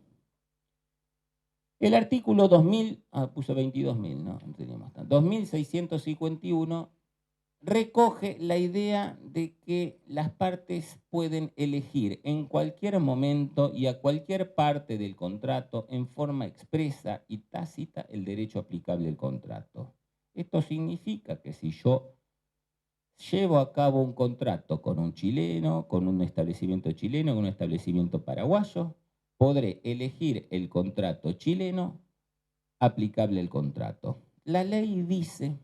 El artículo 2000, puso 22.000, no teníamos tanto, 2651 recoge la idea de que las partes pueden elegir en cualquier momento y a cualquier parte del contrato en forma expresa y tácita el derecho aplicable al contrato. Esto significa que si yo llevo a cabo un contrato con un chileno, con un establecimiento chileno, con un establecimiento paraguayo, podré elegir el contrato chileno aplicable al contrato. La ley dice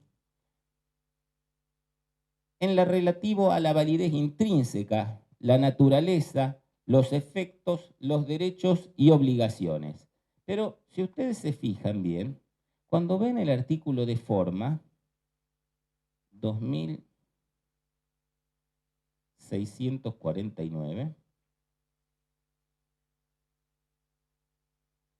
en lo relativo a la validez intrínseca, la naturaleza, los efectos, los derechos y obligaciones. Pero si ustedes se fijan bien, cuando ven el artículo de forma, 2649,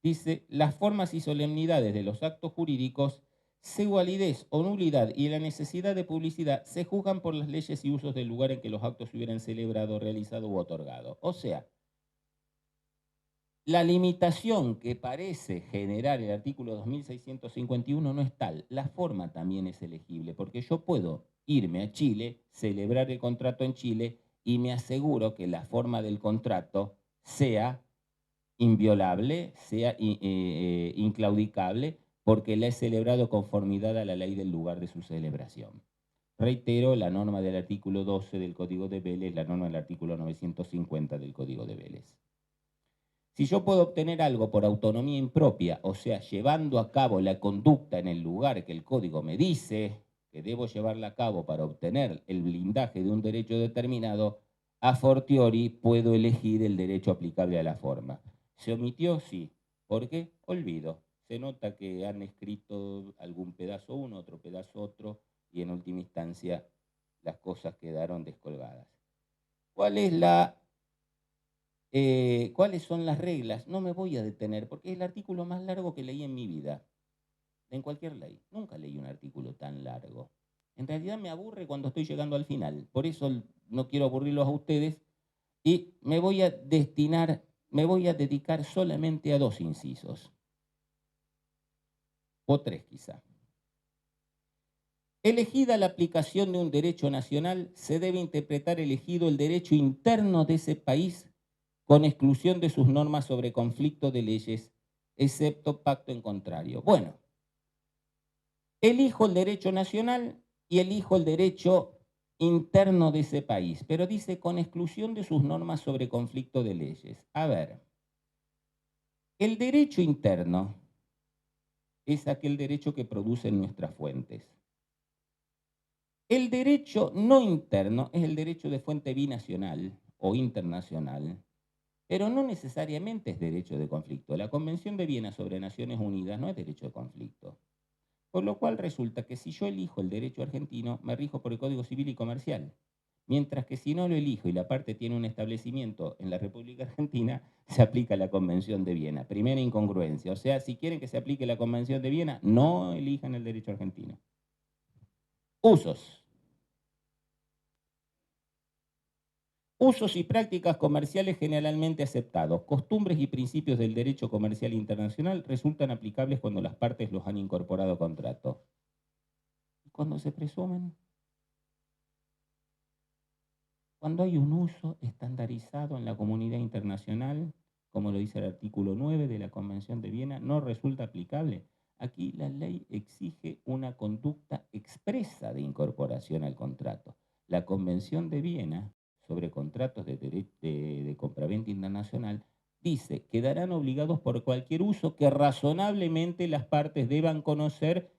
dice, las formas y solemnidades de los actos jurídicos, su validez o nulidad y la necesidad de publicidad se juzgan por las leyes y usos del lugar en que los actos se hubieran celebrado, realizado u otorgado. O sea, la limitación que parece generar el artículo 2651 no es tal. La forma también es elegible, porque yo puedo irme a Chile, celebrar el contrato en Chile y me aseguro que la forma del contrato sea inviolable, sea inclaudicable, porque la he celebrado conformidad a la ley del lugar de su celebración. Reitero, la norma del artículo 12 del Código de Vélez, la norma del artículo 950 del Código de Vélez. Si yo puedo obtener algo por autonomía impropia, o sea, llevando a cabo la conducta en el lugar que el código me dice que debo llevarla a cabo para obtener el blindaje de un derecho determinado, a fortiori puedo elegir el derecho aplicable a la forma. ¿Se omitió? Sí. ¿Por qué? Olvido. Se nota que han escrito algún pedazo uno, otro pedazo otro, y en última instancia las cosas quedaron descolgadas. ¿Cuál es ¿cuáles son las reglas? No me voy a detener porque es el artículo más largo que leí en mi vida, en cualquier ley. Nunca leí un artículo tan largo. En realidad me aburre cuando estoy llegando al final. Por eso no quiero aburrirlos a ustedes y me voy a dedicar solamente a 2 incisos. O 3 quizá. Elegida la aplicación de un derecho nacional, se debe interpretar elegido el derecho interno de ese país con exclusión de sus normas sobre conflicto de leyes, excepto pacto en contrario. Bueno, elijo el derecho nacional y elijo el derecho interno de ese país, pero dice con exclusión de sus normas sobre conflicto de leyes. A ver, el derecho interno es aquel derecho que producen nuestras fuentes. El derecho no interno es el derecho de fuente binacional o internacional, pero no necesariamente es derecho de conflicto. La Convención de Viena sobre Naciones Unidas no es derecho de conflicto. Por lo cual resulta que si yo elijo el derecho argentino, me rijo por el Código Civil y Comercial. Mientras que si no lo elijo y la parte tiene un establecimiento en la República Argentina, se aplica la Convención de Viena. Primera incongruencia. O sea, si quieren que se aplique la Convención de Viena, no elijan el derecho argentino. Usos. Usos y prácticas comerciales generalmente aceptados. Costumbres y principios del derecho comercial internacional resultan aplicables cuando las partes los han incorporado a contrato. ¿Y cuando se presumen? Cuando hay un uso estandarizado en la comunidad internacional, como lo dice el artículo 9 de la Convención de Viena, no resulta aplicable. Aquí la ley exige una conducta expresa de incorporación al contrato. La Convención de Viena sobre contratos de compraventa internacional dice que quedarán obligados por cualquier uso que razonablemente las partes deban conocer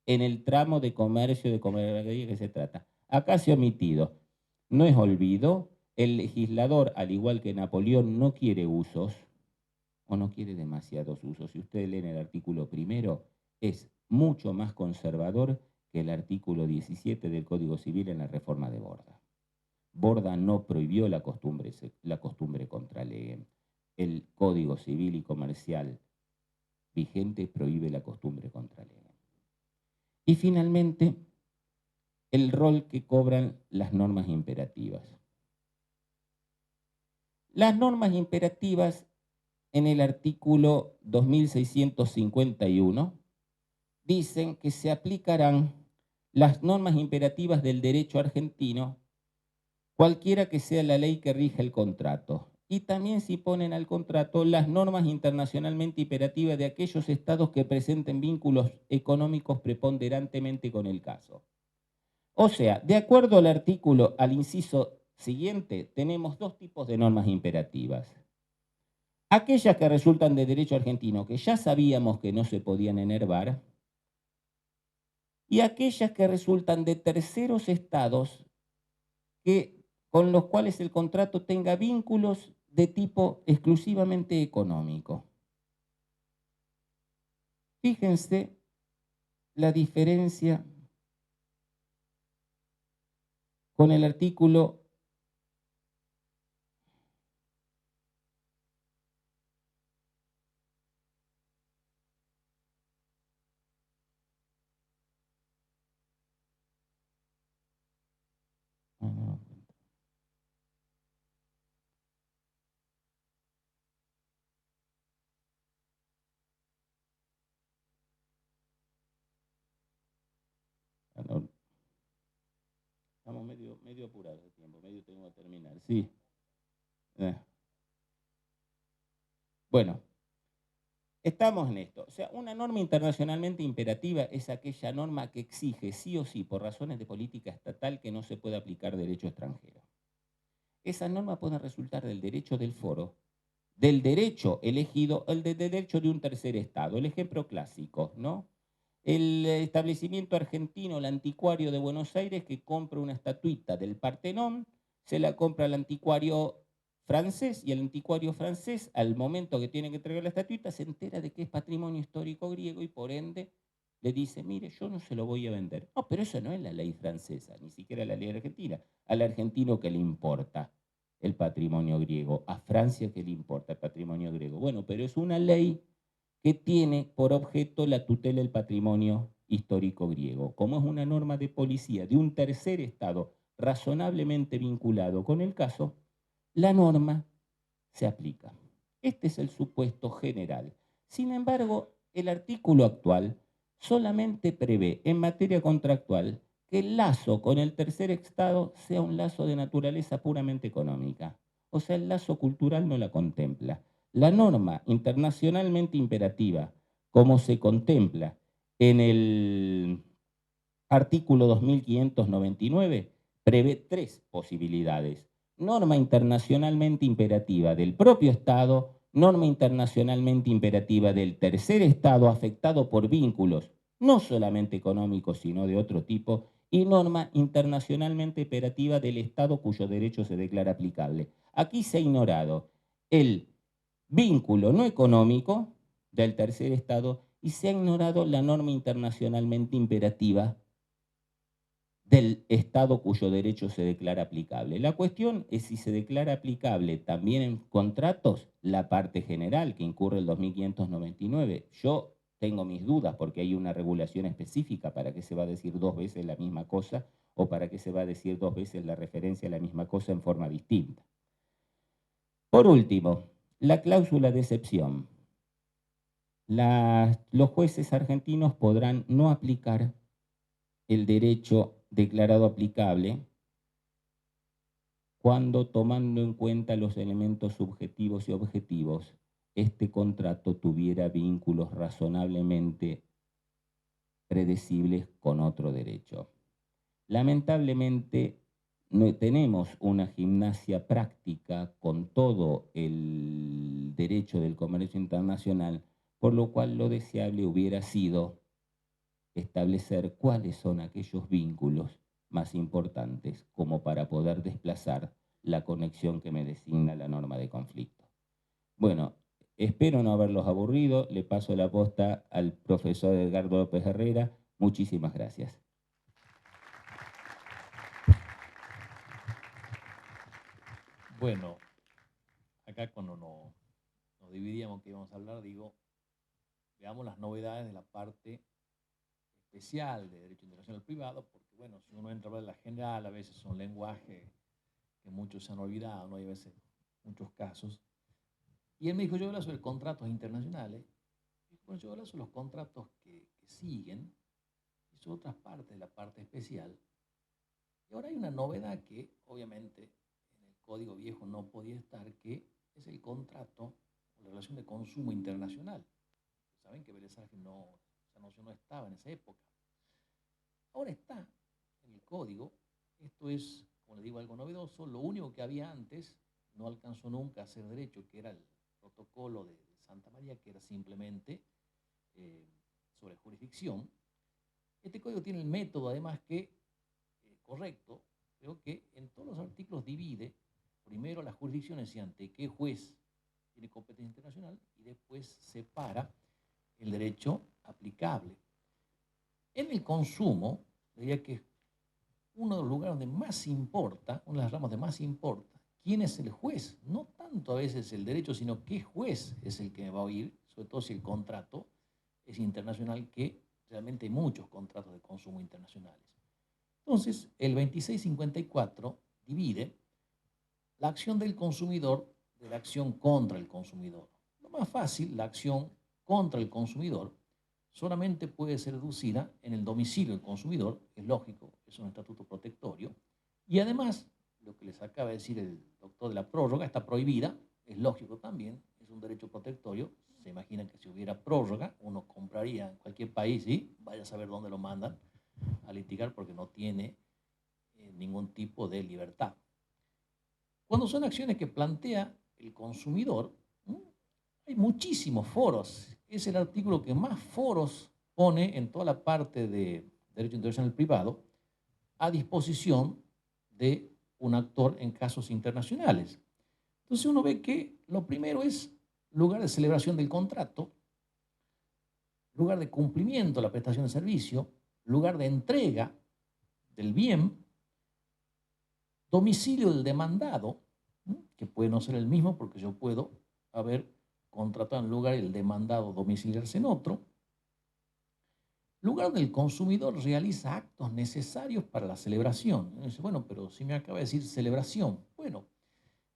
en el tramo de comercio de que se trata. Acá se ha omitido. No es olvido, el legislador, al igual que Napoleón, no quiere usos o no quiere demasiados usos. Si ustedes leen el artículo primero, es mucho más conservador que el artículo 17 del Código Civil en la reforma de Borda. Borda no prohibió la costumbre contra ley. El Código Civil y Comercial vigente prohíbe la costumbre contra ley. Y finalmente, el rol que cobran las normas imperativas. Las normas imperativas en el artículo 2651 dicen que se aplicarán las normas imperativas del derecho argentino, cualquiera que sea la ley que rija el contrato. Y también se ponen al contrato las normas internacionalmente imperativas de aquellos estados que presenten vínculos económicos preponderantemente con el caso. O sea, de acuerdo al artículo, al inciso siguiente, tenemos dos tipos de normas imperativas. Aquellas que resultan de derecho argentino, que ya sabíamos que no se podían enervar, y aquellas que resultan de terceros estados con los cuales el contrato tenga vínculos de tipo exclusivamente económico. Fíjense la diferencia con el artículo 'Estamos medio apurados de tiempo, medio tengo que terminar. Sí. Bueno, estamos en esto. O sea, una norma internacionalmente imperativa es aquella norma que exige sí o sí, por razones de política estatal, que no se pueda aplicar derecho extranjero. Esa norma puede resultar del derecho del foro, del derecho elegido, el del derecho de un tercer estado. El ejemplo clásico, ¿no? El establecimiento argentino, el anticuario de Buenos Aires, que compra una estatuita del Partenón, se la compra al anticuario francés, y el anticuario francés, al momento que tiene que entregar la estatuita, se entera de que es patrimonio histórico griego y por ende le dice, mire, yo no se lo voy a vender. No, pero eso no es la ley francesa, ni siquiera la ley argentina. Al argentino que le importa el patrimonio griego, a Francia que le importa el patrimonio griego. Bueno, pero es una ley que tiene por objeto la tutela del patrimonio histórico griego. Como es una norma de policía de un tercer estado razonablemente vinculado con el caso, la norma se aplica. Este es el supuesto general. Sin embargo, el artículo actual solamente prevé en materia contractual que el lazo con el tercer estado sea un lazo de naturaleza puramente económica. O sea, el lazo cultural no la contempla. La norma internacionalmente imperativa, como se contempla en el artículo 2599, prevé tres posibilidades: norma internacionalmente imperativa del propio Estado, norma internacionalmente imperativa del tercer Estado afectado por vínculos no solamente económicos, sino de otro tipo, y norma internacionalmente imperativa del Estado cuyo derecho se declara aplicable. Aquí se ha ignorado el vínculo no económico del tercer Estado y se ha ignorado la norma internacionalmente imperativa del Estado cuyo derecho se declara aplicable. La cuestión es si se declara aplicable también en contratos la parte general que incurre el 2599. Yo tengo mis dudas porque hay una regulación específica para qué se va a decir dos veces la misma cosa o para qué se va a decir dos veces la referencia a la misma cosa en forma distinta. Por último, la cláusula de excepción. Los jueces argentinos podrán no aplicar el derecho declarado aplicable cuando, tomando en cuenta los elementos subjetivos y objetivos, este contrato tuviera vínculos razonablemente predecibles con otro derecho. Lamentablemente, no tenemos una gimnasia práctica con todo el derecho del comercio internacional, por lo cual lo deseable hubiera sido establecer cuáles son aquellos vínculos más importantes como para poder desplazar la conexión que me designa la norma de conflicto. Bueno, espero no haberlos aburrido. Le paso la posta al profesor Edgardo López Herrera. Muchísimas gracias. Bueno, acá cuando nos dividíamos que íbamos a hablar, digo, veamos las novedades de la parte especial de derecho internacional privado, porque bueno, si uno entra a la general, a veces son lenguajes que muchos se han olvidado, ¿no? Hay a veces muchos casos. Y él me dijo, yo hablo sobre contratos internacionales. Y bueno, yo hablo sobre los contratos que siguen y sobre otras partes de la parte especial. Y ahora hay una novedad que obviamente en el código viejo no podía estar, que es el contrato o la relación de consumo internacional. Saben que Vélez Arfield no, esa noción no estaba en esa época. Ahora está en el código. Esto es, como le digo, algo novedoso. Lo único que había antes no alcanzó nunca a ser derecho, que era el protocolo de Santa María, que era simplemente sobre jurisdicción. Este código tiene el método, además, que, correcto, creo que en todos los artículos divide primero las jurisdicciones y ante qué juez tiene competencia internacional, y después separa el derecho aplicable. En el consumo, diría que uno de los lugares donde más importa, una de las ramas donde más importa, quién es el juez. No tanto a veces el derecho, sino qué juez es el que me va a oír, sobre todo si el contrato es internacional, que realmente hay muchos contratos de consumo internacionales. Entonces, el 2654 divide la acción del consumidor de la acción contra el consumidor. Lo más fácil, la acción contra el consumidor solamente puede ser deducida en el domicilio del consumidor, es lógico, es un estatuto protectorio, y además, lo que les acaba de decir el doctor de la prórroga, está prohibida, es lógico también, es un derecho protectorio. Se imaginan que si hubiera prórroga, uno compraría en cualquier país y vaya a saber dónde lo mandan a litigar, porque no tiene ningún tipo de libertad. Cuando son acciones que plantea el consumidor, hay muchísimos foros. Es el artículo que más foros pone en toda la parte de derecho internacional privado a disposición de un actor en casos internacionales. Entonces uno ve que lo primero es lugar de celebración del contrato, lugar de cumplimiento de la prestación de servicio, lugar de entrega del bien, domicilio del demandado, que puede no ser el mismo porque yo puedo haber contratado en lugar el demandado domiciliarse en otro, lugar donde el consumidor realiza actos necesarios para la celebración. Y dice, bueno, pero si me acaba de decir celebración, bueno,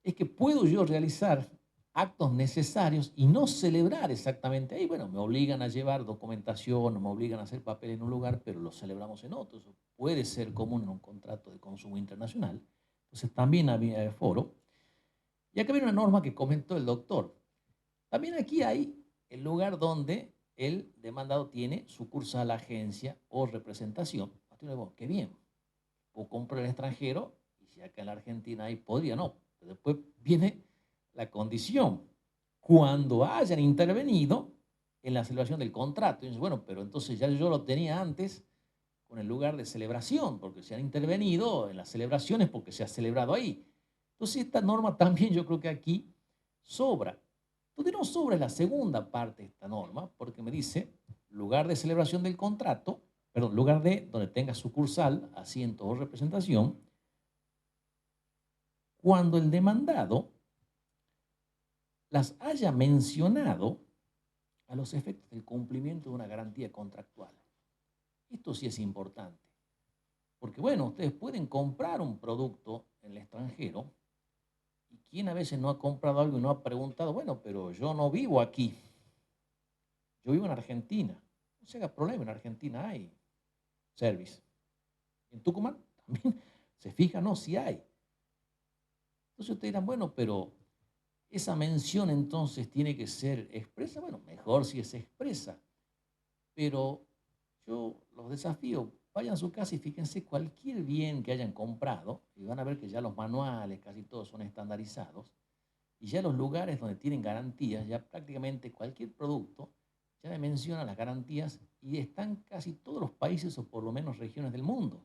es que puedo yo realizar actos necesarios y no celebrar exactamente ahí. Bueno, me obligan a llevar documentación, me obligan a hacer papel en un lugar, pero lo celebramos en otro. Eso puede ser común en un contrato de consumo internacional. Entonces también había foro. Y acá viene una norma que comentó el doctor. También aquí hay el lugar donde el demandado tiene sucursal, agencia o representación. Qué bien, o compro en el extranjero, y si acá en la Argentina hay, podría no. Pero después viene la condición. Cuando hayan intervenido en la celebración del contrato, y dice, bueno, pero entonces ya yo lo tenía antes con el lugar de celebración, porque se han intervenido en las celebraciones porque se ha celebrado ahí. Entonces esta norma también yo creo que aquí sobra. Donde no sobra es la segunda parte de esta norma, porque me dice lugar de celebración del contrato, perdón, lugar de donde tenga sucursal, asiento o representación, cuando el demandado las haya mencionado a los efectos del cumplimiento de una garantía contractual. Esto sí es importante, porque bueno, ustedes pueden comprar un producto en el extranjero, y quien a veces no ha comprado algo y no ha preguntado, bueno, pero yo no vivo aquí, yo vivo en Argentina. No se haga problema, en Argentina hay service. En Tucumán también se fija, no, si hay. Entonces ustedes dirán, bueno, pero esa mención entonces tiene que ser expresa. Bueno, mejor si es expresa. Pero yo los desafío, vayan a su casa y fíjense cualquier bien que hayan comprado, y van a ver que ya los manuales, casi todos son estandarizados, y ya los lugares donde tienen garantías, ya prácticamente cualquier producto, ya me menciona las garantías, y están casi todos los países o por lo menos regiones del mundo.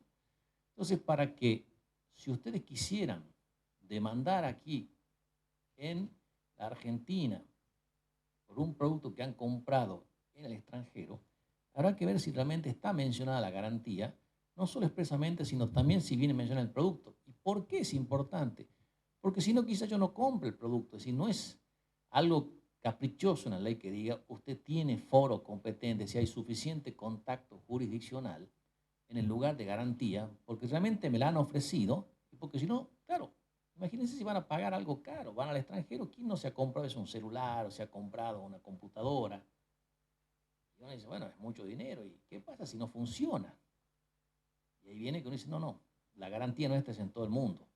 Entonces, para que, si ustedes quisieran demandar aquí en la Argentina por un producto que han comprado en el extranjero, habrá que ver si realmente está mencionada la garantía, no solo expresamente, sino también si viene mencionado el producto. ¿Y por qué es importante? Porque si no, quizás yo no compre el producto, es decir, no es algo caprichoso en la ley que diga usted tiene foro competente si hay suficiente contacto jurisdiccional en el lugar de garantía, porque realmente me la han ofrecido, porque si no, claro, imagínense si van a pagar algo caro, van al extranjero, ¿quién no se ha comprado un celular o se ha comprado una computadora? Y uno dice, bueno, es mucho dinero, ¿y qué pasa si no funciona? Y ahí viene que uno dice, no, no, la garantía nuestra es en todo el mundo.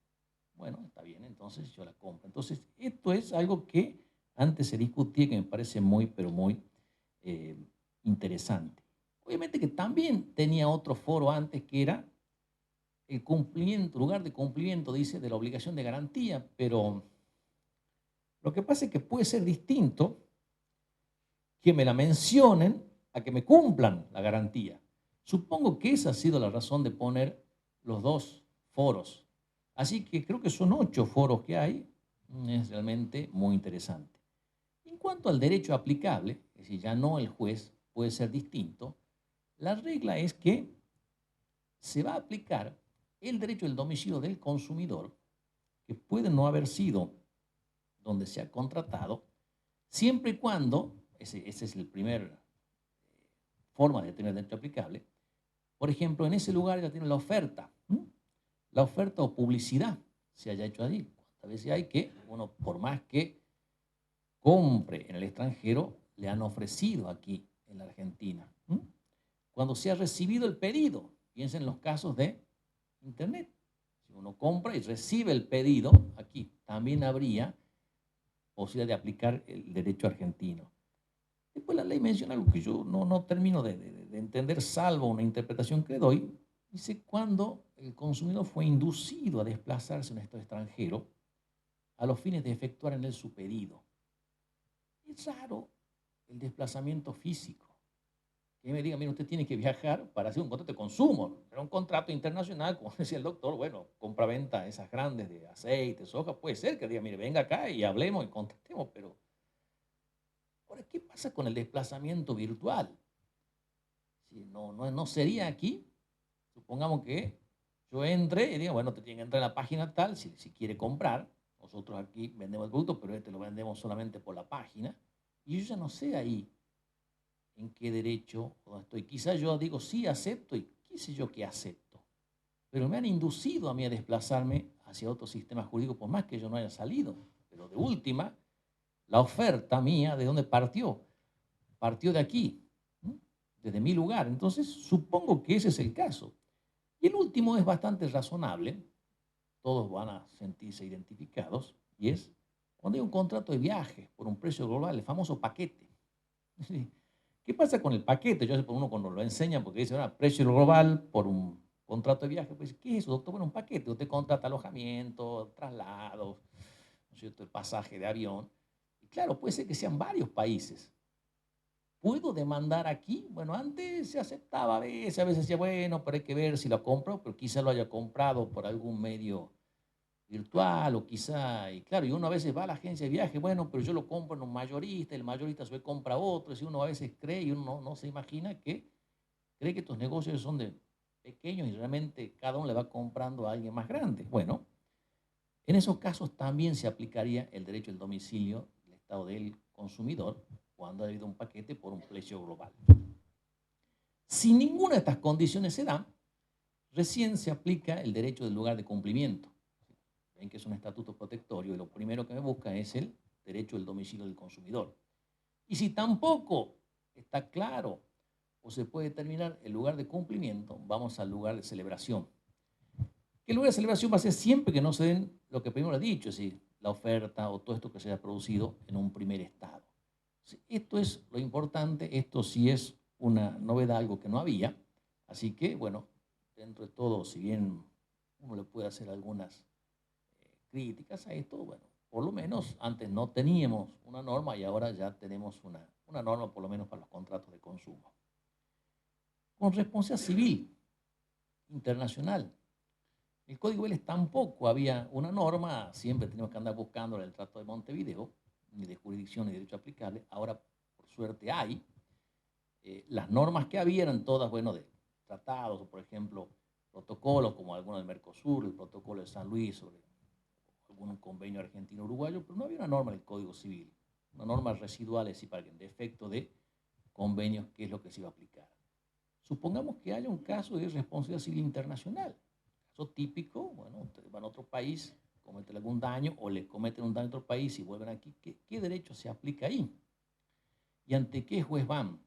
Bueno, está bien, entonces yo la compro. Entonces, esto es algo que antes se discutía que me parece muy, pero muy eh, interesante. Obviamente que también tenía otro foro antes que era el cumplimiento, lugar de cumplimiento, dice, de la obligación de garantía, pero lo que pasa es que puede ser distinto que me la mencionen a que me cumplan la garantía. Supongo que esa ha sido la razón de poner los dos foros. Así que creo que son 8 foros que hay. Es realmente muy interesante. En cuanto al derecho aplicable, es decir, ya no el juez puede ser distinto, la regla es que se va a aplicar el derecho del domicilio del consumidor, que puede no haber sido donde se ha contratado, siempre y cuando, ese es el primer forma de tener derecho aplicable, por ejemplo, en ese lugar ya tiene la oferta, la oferta o publicidad se haya hecho allí. A veces hay que, uno, por más que compre en el extranjero, le han ofrecido aquí en la Argentina. Cuando se ha recibido el pedido, piensen en los casos de Internet. Si uno compra y recibe el pedido, aquí también habría posibilidad de aplicar el derecho argentino. Después la ley menciona algo que yo no termino de entender, salvo una interpretación que doy. Dice cuando el consumidor fue inducido a desplazarse en un estado extranjero a los fines de efectuar en él su pedido. Es raro el desplazamiento físico. Que me diga, mire, usted tiene que viajar para hacer un contrato de consumo. Era un contrato internacional, como decía el doctor, bueno, compra-venta esas grandes de aceite, soja, puede ser que diga, mire, venga acá y hablemos y contratemos, pero ahora, ¿qué pasa con el desplazamiento virtual? Si no sería aquí, supongamos que yo entre y diga, bueno, te tiene que entrar a la página tal si quiere comprar. Nosotros aquí vendemos el producto, pero este lo vendemos solamente por la página. Y yo ya no sé ahí en qué derecho estoy. Quizás yo digo, sí, acepto y qué sé yo qué acepto. Pero me han inducido a mí a desplazarme hacia otro sistema jurídico, por más que yo no haya salido. Pero de última, la oferta mía, ¿de dónde partió? Partió de aquí, desde mi lugar. Entonces, supongo que ese es el caso. Y el último es bastante razonable, todos van a sentirse identificados, y es cuando hay un contrato de viaje por un precio global, el famoso paquete. ¿Qué pasa con el paquete? Yo sé por uno cuando lo enseña, porque dice, precio global por un contrato de viaje, pues, ¿qué es eso, doctor? Bueno, un paquete, usted contrata alojamiento, traslados, ¿no es cierto?, el pasaje de avión. Y claro, puede ser que sean varios países. ¿Puedo demandar aquí? Bueno, antes se aceptaba a veces decía, bueno, pero hay que ver si lo compro, pero quizá lo haya comprado por algún medio virtual o quizá, y claro, y uno a veces va a la agencia de viaje, bueno, pero yo lo compro en un mayorista, el mayorista se compra otro, y uno a veces cree y uno no se imagina que cree que estos negocios son de pequeños y realmente cada uno le va comprando a alguien más grande. Bueno, en esos casos también se aplicaría el derecho al domicilio del estado del consumidor cuando ha habido un paquete por un precio global. Si ninguna de estas condiciones se da, recién se aplica el derecho del lugar de cumplimiento. Ven que es un estatuto protectorio y lo primero que me busca es el derecho del domicilio del consumidor. Y si tampoco está claro o se puede determinar el lugar de cumplimiento, vamos al lugar de celebración. El lugar de celebración va a ser siempre que no se den lo que primero he dicho, es decir, la oferta o todo esto que se haya producido en un primer estado. Esto es lo importante, esto sí es una novedad, algo que no había. Así que, bueno, dentro de todo, si bien uno le puede hacer algunas críticas a esto, bueno, por lo menos antes no teníamos una norma y ahora ya tenemos una norma por lo menos para los contratos de consumo. Con responsabilidad civil internacional, el Código Vélez tampoco había una norma, siempre tenemos que andar buscando el Tratado de Montevideo, ni de jurisdicción ni de derecho aplicable, ahora por suerte hay. Las normas que había eran todas, bueno, de tratados, o por ejemplo, protocolos como algunos del Mercosur, el protocolo de San Luis sobre algún convenio argentino-uruguayo, pero no había una norma en el Código Civil. una norma residual, es decir, para que en defecto de convenios, ¿qué es lo que se iba a aplicar? Supongamos que haya un caso de responsabilidad civil internacional. Caso típico, bueno, ustedes van a otro país, cometen algún daño o le cometen un daño a otro país y vuelven aquí. ¿Qué derecho se aplica ahí? ¿Y ante qué juez van?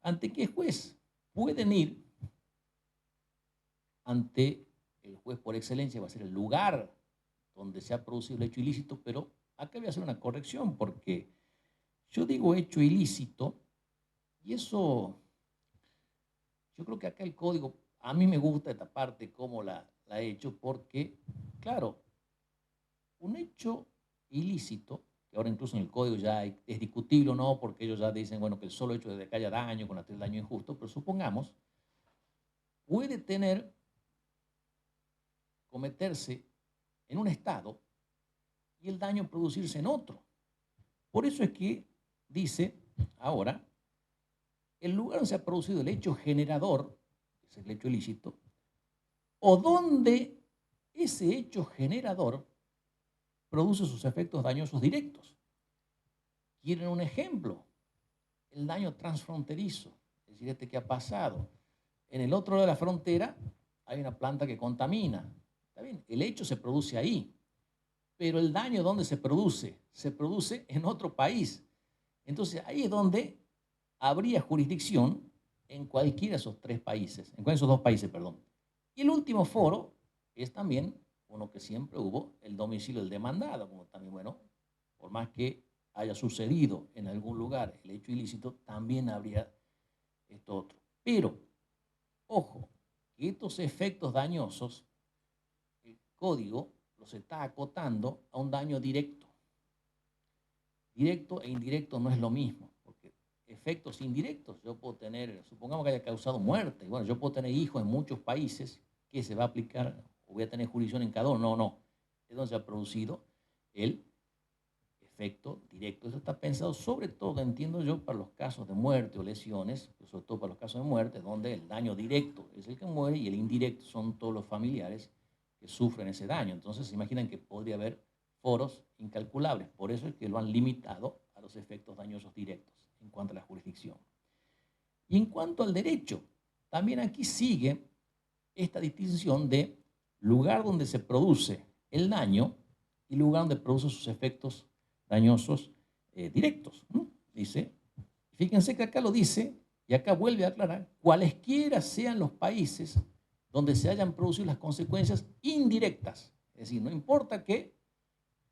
¿Ante qué juez? Pueden ir ante el juez por excelencia, va a ser el lugar donde se ha producido el hecho ilícito, pero acá voy a hacer una corrección porque yo digo hecho ilícito y eso, yo creo que acá el código, a mí me gusta esta parte cómo la he hecho porque, claro, un hecho ilícito, que ahora incluso en el código ya es discutible o no, porque ellos ya dicen, bueno, que el solo hecho de que haya daño con el daño injusto, pero supongamos, puede cometerse en un estado y el daño producirse en otro. Por eso es que dice ahora, el lugar donde se ha producido el hecho generador, que es el hecho ilícito, o donde ese hecho generador produce sus efectos dañosos directos. ¿Quieren un ejemplo? El daño transfronterizo, es decir, este que ha pasado. En el otro lado de la frontera hay una planta que contamina. ¿Está bien? El hecho se produce ahí, pero el daño ¿dónde se produce? Se produce en otro país. Entonces ahí es donde habría jurisdicción en cualquiera de esos tres países, en cualquiera de esos dos países, perdón. Y el último foro es también uno que siempre hubo, el domicilio del demandado, como también, bueno, por más que haya sucedido en algún lugar el hecho ilícito, también habría esto otro. Pero, ojo, que estos efectos dañosos, el código los está acotando a un daño directo. Directo e indirecto no es lo mismo, porque efectos indirectos, yo puedo tener, supongamos que haya causado muerte, bueno, yo puedo tener hijos en muchos países, que se va a aplicar, o voy a tener jurisdicción en cada uno, no, es donde se ha producido el efecto directo. Eso está pensado sobre todo, entiendo yo, para los casos de muerte o lesiones, sobre todo para los casos de muerte, donde el daño directo es el que muere y el indirecto son todos los familiares que sufren ese daño. Entonces se imaginan que podría haber foros incalculables. Por eso es que lo han limitado a los efectos dañosos directos en cuanto a la jurisdicción. Y en cuanto al derecho, también aquí sigue esta distinción de lugar donde se produce el daño y lugar donde produce sus efectos dañosos directos. Dice, fíjense que acá lo dice, y acá vuelve a aclarar, cualesquiera sean los países donde se hayan producido las consecuencias indirectas. Es decir, no importa que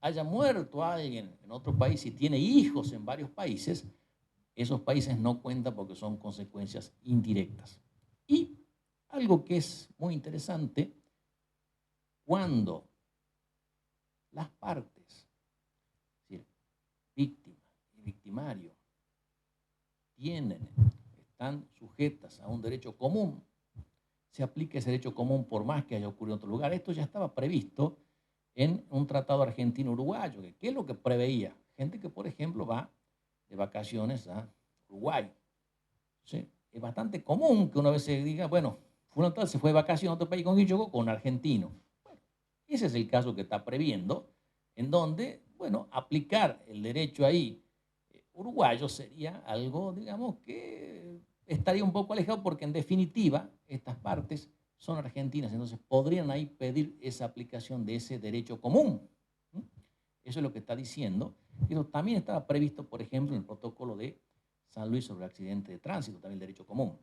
haya muerto alguien en otro país y tiene hijos en varios países, esos países no cuentan porque son consecuencias indirectas. Y algo que es muy interesante, cuando las partes, es decir, víctima y victimario, están sujetas a un derecho común, se aplica ese derecho común por más que haya ocurrido en otro lugar. Esto ya estaba previsto en un tratado argentino-uruguayo. ¿Qué es lo que preveía? Gente que, por ejemplo, va de vacaciones a Uruguay. ¿Sí? Es bastante común que una vez se diga, bueno, fulano tal se fue de vacaciones a otro país con quién llegó, con argentino. Bueno, ese es el caso que está previendo, en donde, bueno, aplicar el derecho ahí uruguayo sería algo, digamos, que estaría un poco alejado porque en definitiva estas partes son argentinas, entonces podrían ahí pedir esa aplicación de ese derecho común. Eso es lo que está diciendo. Pero también estaba previsto, por ejemplo, en el protocolo de San Luis sobre el accidente de tránsito, también el derecho común.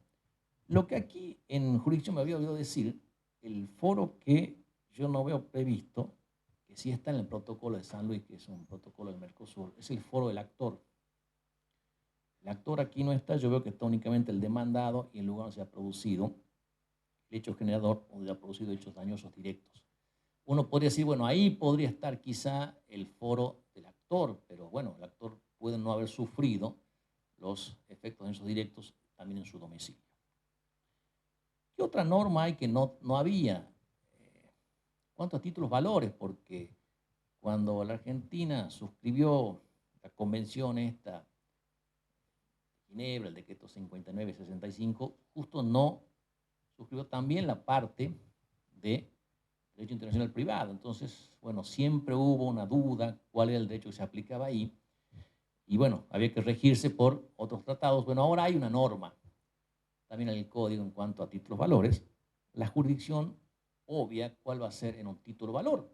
Lo que aquí en jurisdicción me había oído decir, el foro que yo no veo previsto, que sí está en el protocolo de San Luis, que es un protocolo del Mercosur, es el foro del actor. El actor aquí no está, yo veo que está únicamente el demandado y el lugar donde se ha producido el hecho generador, donde se ha producido hechos dañosos directos. Uno podría decir, bueno, ahí podría estar quizá el foro del actor, pero bueno, el actor puede no haber sufrido los efectos dañosos directos también en su domicilio. ¿Qué otra norma hay que no había? ¿Cuántos títulos valores? Porque cuando la Argentina suscribió la convención esta Ginebra, el decreto 59-65, justo no suscribió también la parte de derecho internacional privado. Entonces, bueno, siempre hubo una duda cuál era el derecho que se aplicaba ahí. Y bueno, había que regirse por otros tratados. Bueno, ahora hay una norma, también en el código en cuanto a títulos valores, la jurisdicción obvia cuál va a ser en un título valor,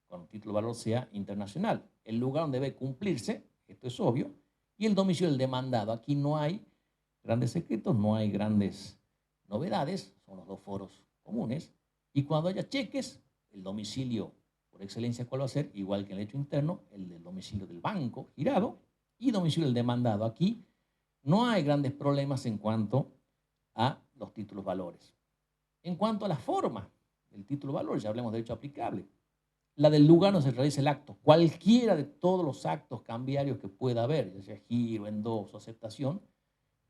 cuando un título valor sea internacional. El lugar donde debe cumplirse, esto es obvio, y el domicilio del demandado. Aquí no hay grandes secretos, no hay grandes novedades, son los dos foros comunes. Y cuando haya cheques, el domicilio por excelencia, ¿cuál va a ser? Igual que en el hecho interno, el del domicilio del banco girado y domicilio del demandado. Aquí no hay grandes problemas en cuanto a los títulos valores. En cuanto a la forma del título valor, ya hablemos de derecho aplicable. La del lugar donde se realiza el acto. Cualquiera de todos los actos cambiarios que pueda haber, ya sea giro, endoso, aceptación,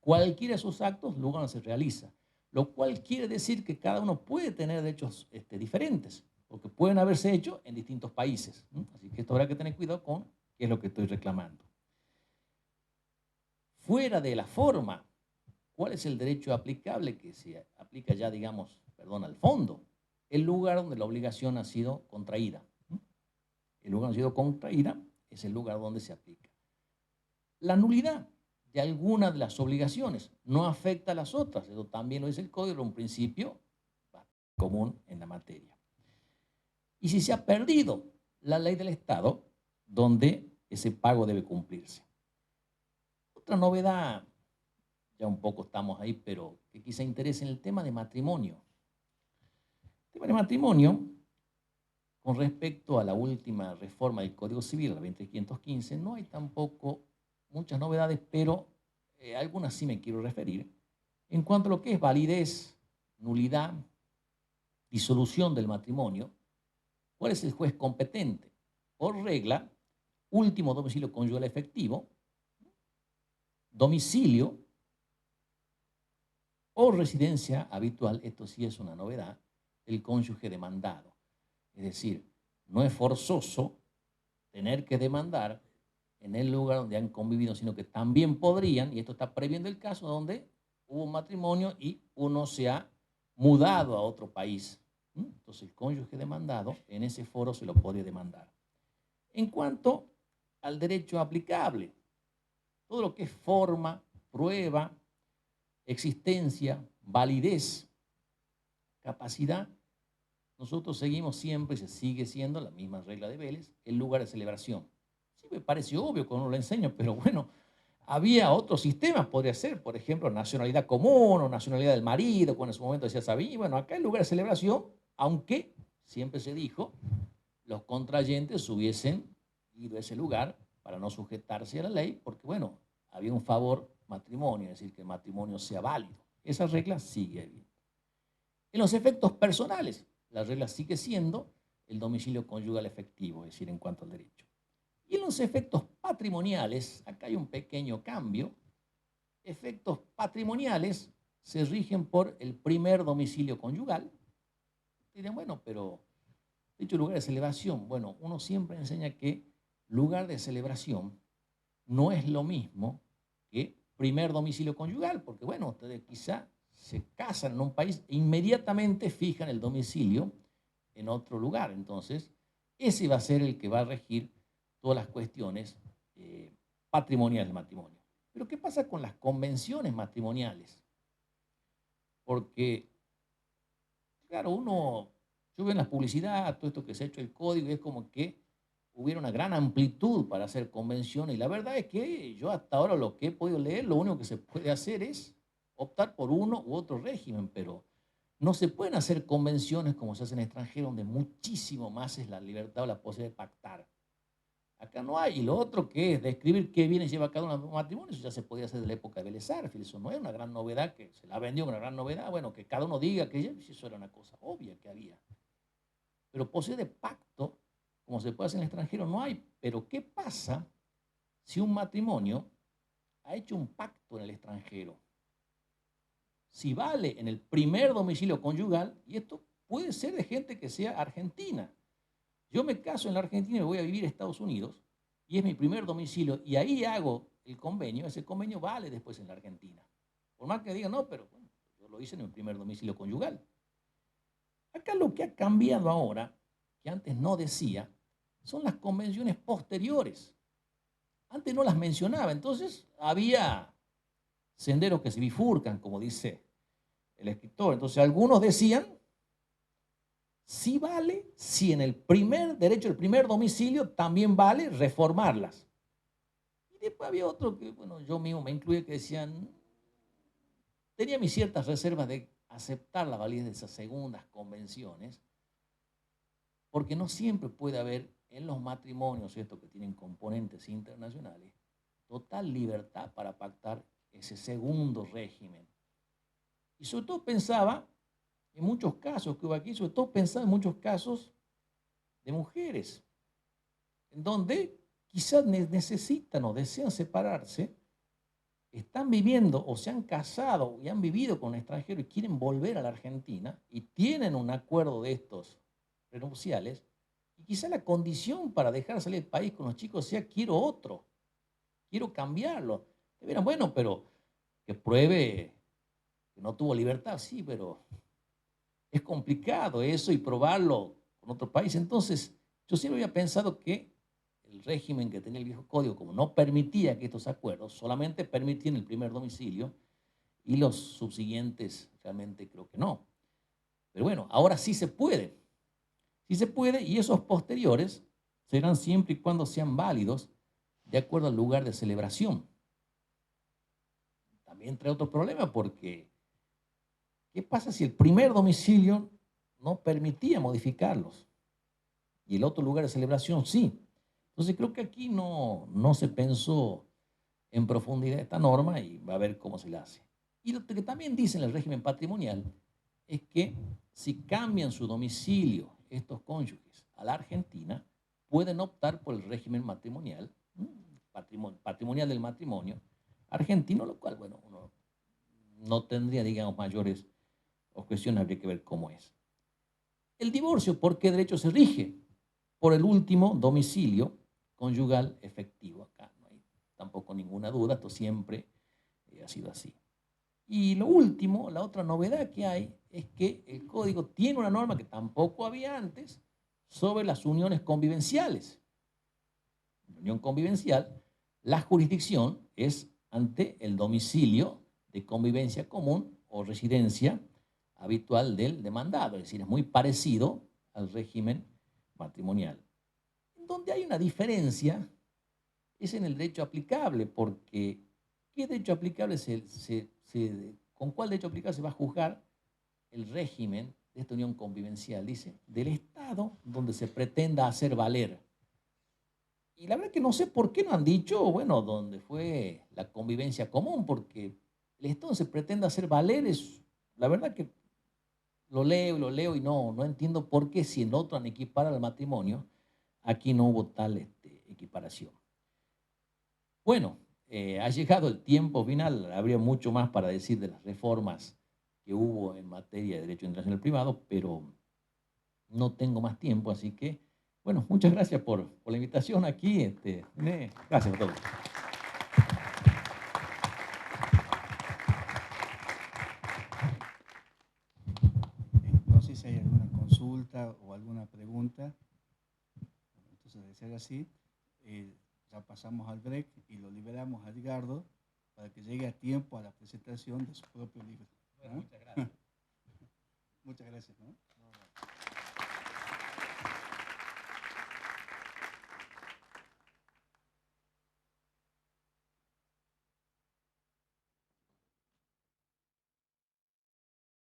cualquiera de esos actos, lugar donde se realiza. Lo cual quiere decir que cada uno puede tener derechos diferentes, porque pueden haberse hecho en distintos países. Así que esto habrá que tener cuidado con qué es lo que estoy reclamando. Fuera de la forma, ¿cuál es el derecho aplicable que se aplica ya, digamos, perdón, al fondo? El lugar donde la obligación ha sido contraída. El lugar donde ha sido contraída es el lugar donde se aplica. La nulidad de alguna de las obligaciones no afecta a las otras. Eso también lo dice el código, un principio común en la materia. Y si se ha perdido la ley del Estado, donde ese pago debe cumplirse. Otra novedad, ya un poco estamos ahí, pero que quizá interese en el tema de matrimonio. El tema de matrimonio, con respecto a la última reforma del Código Civil, la 20515, no hay tampoco muchas novedades, pero algunas sí me quiero referir. En cuanto a lo que es validez, nulidad, disolución del matrimonio, ¿cuál es el juez competente? Por regla, último domicilio conyugal efectivo, domicilio o residencia habitual, esto sí es una novedad, del cónyuge demandado. Es decir, no es forzoso tener que demandar en el lugar donde han convivido, sino que también podrían, y esto está previendo el caso donde hubo un matrimonio y uno se ha mudado a otro país. Entonces el cónyuge demandado en ese foro se lo podría demandar. En cuanto al derecho aplicable, todo lo que es forma, prueba, existencia, validez, capacidad, nosotros seguimos siempre, y se sigue siendo la misma regla de Vélez, el lugar de celebración. Sí me parece obvio cuando lo enseño, pero bueno, había otros sistemas, podría ser, por ejemplo, nacionalidad común o nacionalidad del marido, cuando en su momento decía Sabí, bueno, acá el lugar de celebración, aunque siempre se dijo, los contrayentes hubiesen ido a ese lugar para no sujetarse a la ley, porque bueno, había un favor matrimonio, es decir, que el matrimonio sea válido. Esa regla sigue bien. En los efectos personales, la regla sigue siendo el domicilio conyugal efectivo, es decir, en cuanto al derecho. Y en los efectos patrimoniales, acá hay un pequeño cambio. Efectos patrimoniales se rigen por el primer domicilio conyugal. Dirán, bueno, pero dicho lugar de celebración, bueno, uno siempre enseña que lugar de celebración no es lo mismo que primer domicilio conyugal, porque bueno, ustedes quizá se casan en un país e inmediatamente fijan el domicilio en otro lugar. Entonces, ese va a ser el que va a regir todas las cuestiones patrimoniales del matrimonio. Pero ¿qué pasa con las convenciones matrimoniales? Porque, claro, yo veo en la publicidad, todo esto que se ha hecho el código, es como que hubiera una gran amplitud para hacer convenciones y la verdad es que yo hasta ahora lo que he podido leer, lo único que se puede hacer es optar por uno u otro régimen, pero no se pueden hacer convenciones como se hace en el extranjero, donde muchísimo más es la libertad o la posibilidad de pactar. Acá no hay. Y lo otro que es describir qué bienes lleva cada uno de los matrimonios, eso ya se podía hacer de la época de Vélez Sarsfield. Eso no es una gran novedad, que se la vendió una gran novedad. Bueno, que cada uno diga que eso era una cosa obvia que había. Pero posibilidad de pacto, como se puede hacer en el extranjero, no hay. Pero ¿qué pasa si un matrimonio ha hecho un pacto en el extranjero? Si vale en el primer domicilio conyugal, y esto puede ser de gente que sea argentina. Yo me caso en la Argentina y voy a vivir a Estados Unidos, y es mi primer domicilio, y ahí hago el convenio, ese convenio vale después en la Argentina. Por más que digan, no, pero bueno, yo lo hice en mi primer domicilio conyugal. Acá lo que ha cambiado ahora, que antes no decía, son las convenciones posteriores. antes no las mencionaba, entonces había senderos que se bifurcan, como dice el escritor. Entonces algunos decían, sí vale, si en el primer derecho, el primer domicilio, también vale reformarlas. Y después había otro que, bueno, yo mismo me incluye, que decían, tenía mis ciertas reservas de aceptar la validez de esas segundas convenciones, porque no siempre puede haber en los matrimonios, estos que tienen componentes internacionales, total libertad para pactar ese segundo régimen. Y sobre todo pensaba en muchos casos que hubo aquí, sobre todo pensaba en muchos casos de mujeres, en donde quizás necesitan o desean separarse, están viviendo o se han casado y han vivido con un extranjero y quieren volver a la Argentina y tienen un acuerdo de estos prenupciales, y quizá la condición para dejar salir del país con los chicos sea quiero otro, quiero cambiarlo. Te dirán, bueno, pero que pruebe que no tuvo libertad, sí, pero es complicado eso y probarlo con otro país. Entonces, yo siempre había pensado que el régimen que tenía el viejo código, como no permitía que estos acuerdos, solamente permitían el primer domicilio y los subsiguientes realmente creo que no. Pero bueno, ahora sí se puede. Sí se puede, y esos posteriores serán siempre y cuando sean válidos de acuerdo al lugar de celebración. También trae otro problema porque ¿qué pasa si el primer domicilio no permitía modificarlos y el otro lugar de celebración sí? Entonces creo que aquí no se pensó en profundidad esta norma y va a ver cómo se la hace. Y lo que también dice en el régimen patrimonial es que si cambian su domicilio estos cónyuges a la Argentina, pueden optar por el régimen matrimonial, patrimonial del matrimonio argentino, lo cual, bueno, uno no tendría, digamos, mayores objeciones, habría que ver cómo es. El divorcio, ¿por qué derecho se rige? Por el último domicilio conyugal efectivo. Acá no hay tampoco ninguna duda, esto siempre ha sido así. Y lo último, la otra novedad que hay, es que el código tiene una norma que tampoco había antes sobre las uniones convivenciales. En la unión convivencial, la jurisdicción es ante el domicilio de convivencia común o residencia habitual del demandado, es decir, es muy parecido al régimen matrimonial. Donde hay una diferencia es en el derecho aplicable, porque ¿qué derecho aplicable con cuál derecho aplicable se va a juzgar el régimen de esta unión convivencial? Dice, del Estado donde se pretenda hacer valer. Y la verdad que no sé por qué no han dicho, bueno, donde fue la convivencia común, porque el Estado se pretende hacer valer, la verdad que lo leo y no entiendo por qué si en otro han equiparado al matrimonio, aquí no hubo tal equiparación. Bueno, ha llegado el tiempo final, habría mucho más para decir de las reformas que hubo en materia de derecho internacional privado, pero no tengo más tiempo, así que, bueno, muchas gracias por la invitación aquí. Gracias a todos. No sé si hay alguna consulta o alguna pregunta. Entonces, de ser así, ya pasamos al break y lo liberamos a Edgardo para que llegue a tiempo a la presentación de su propio libro. Bueno, muchas gracias. Muchas gracias, ¿no?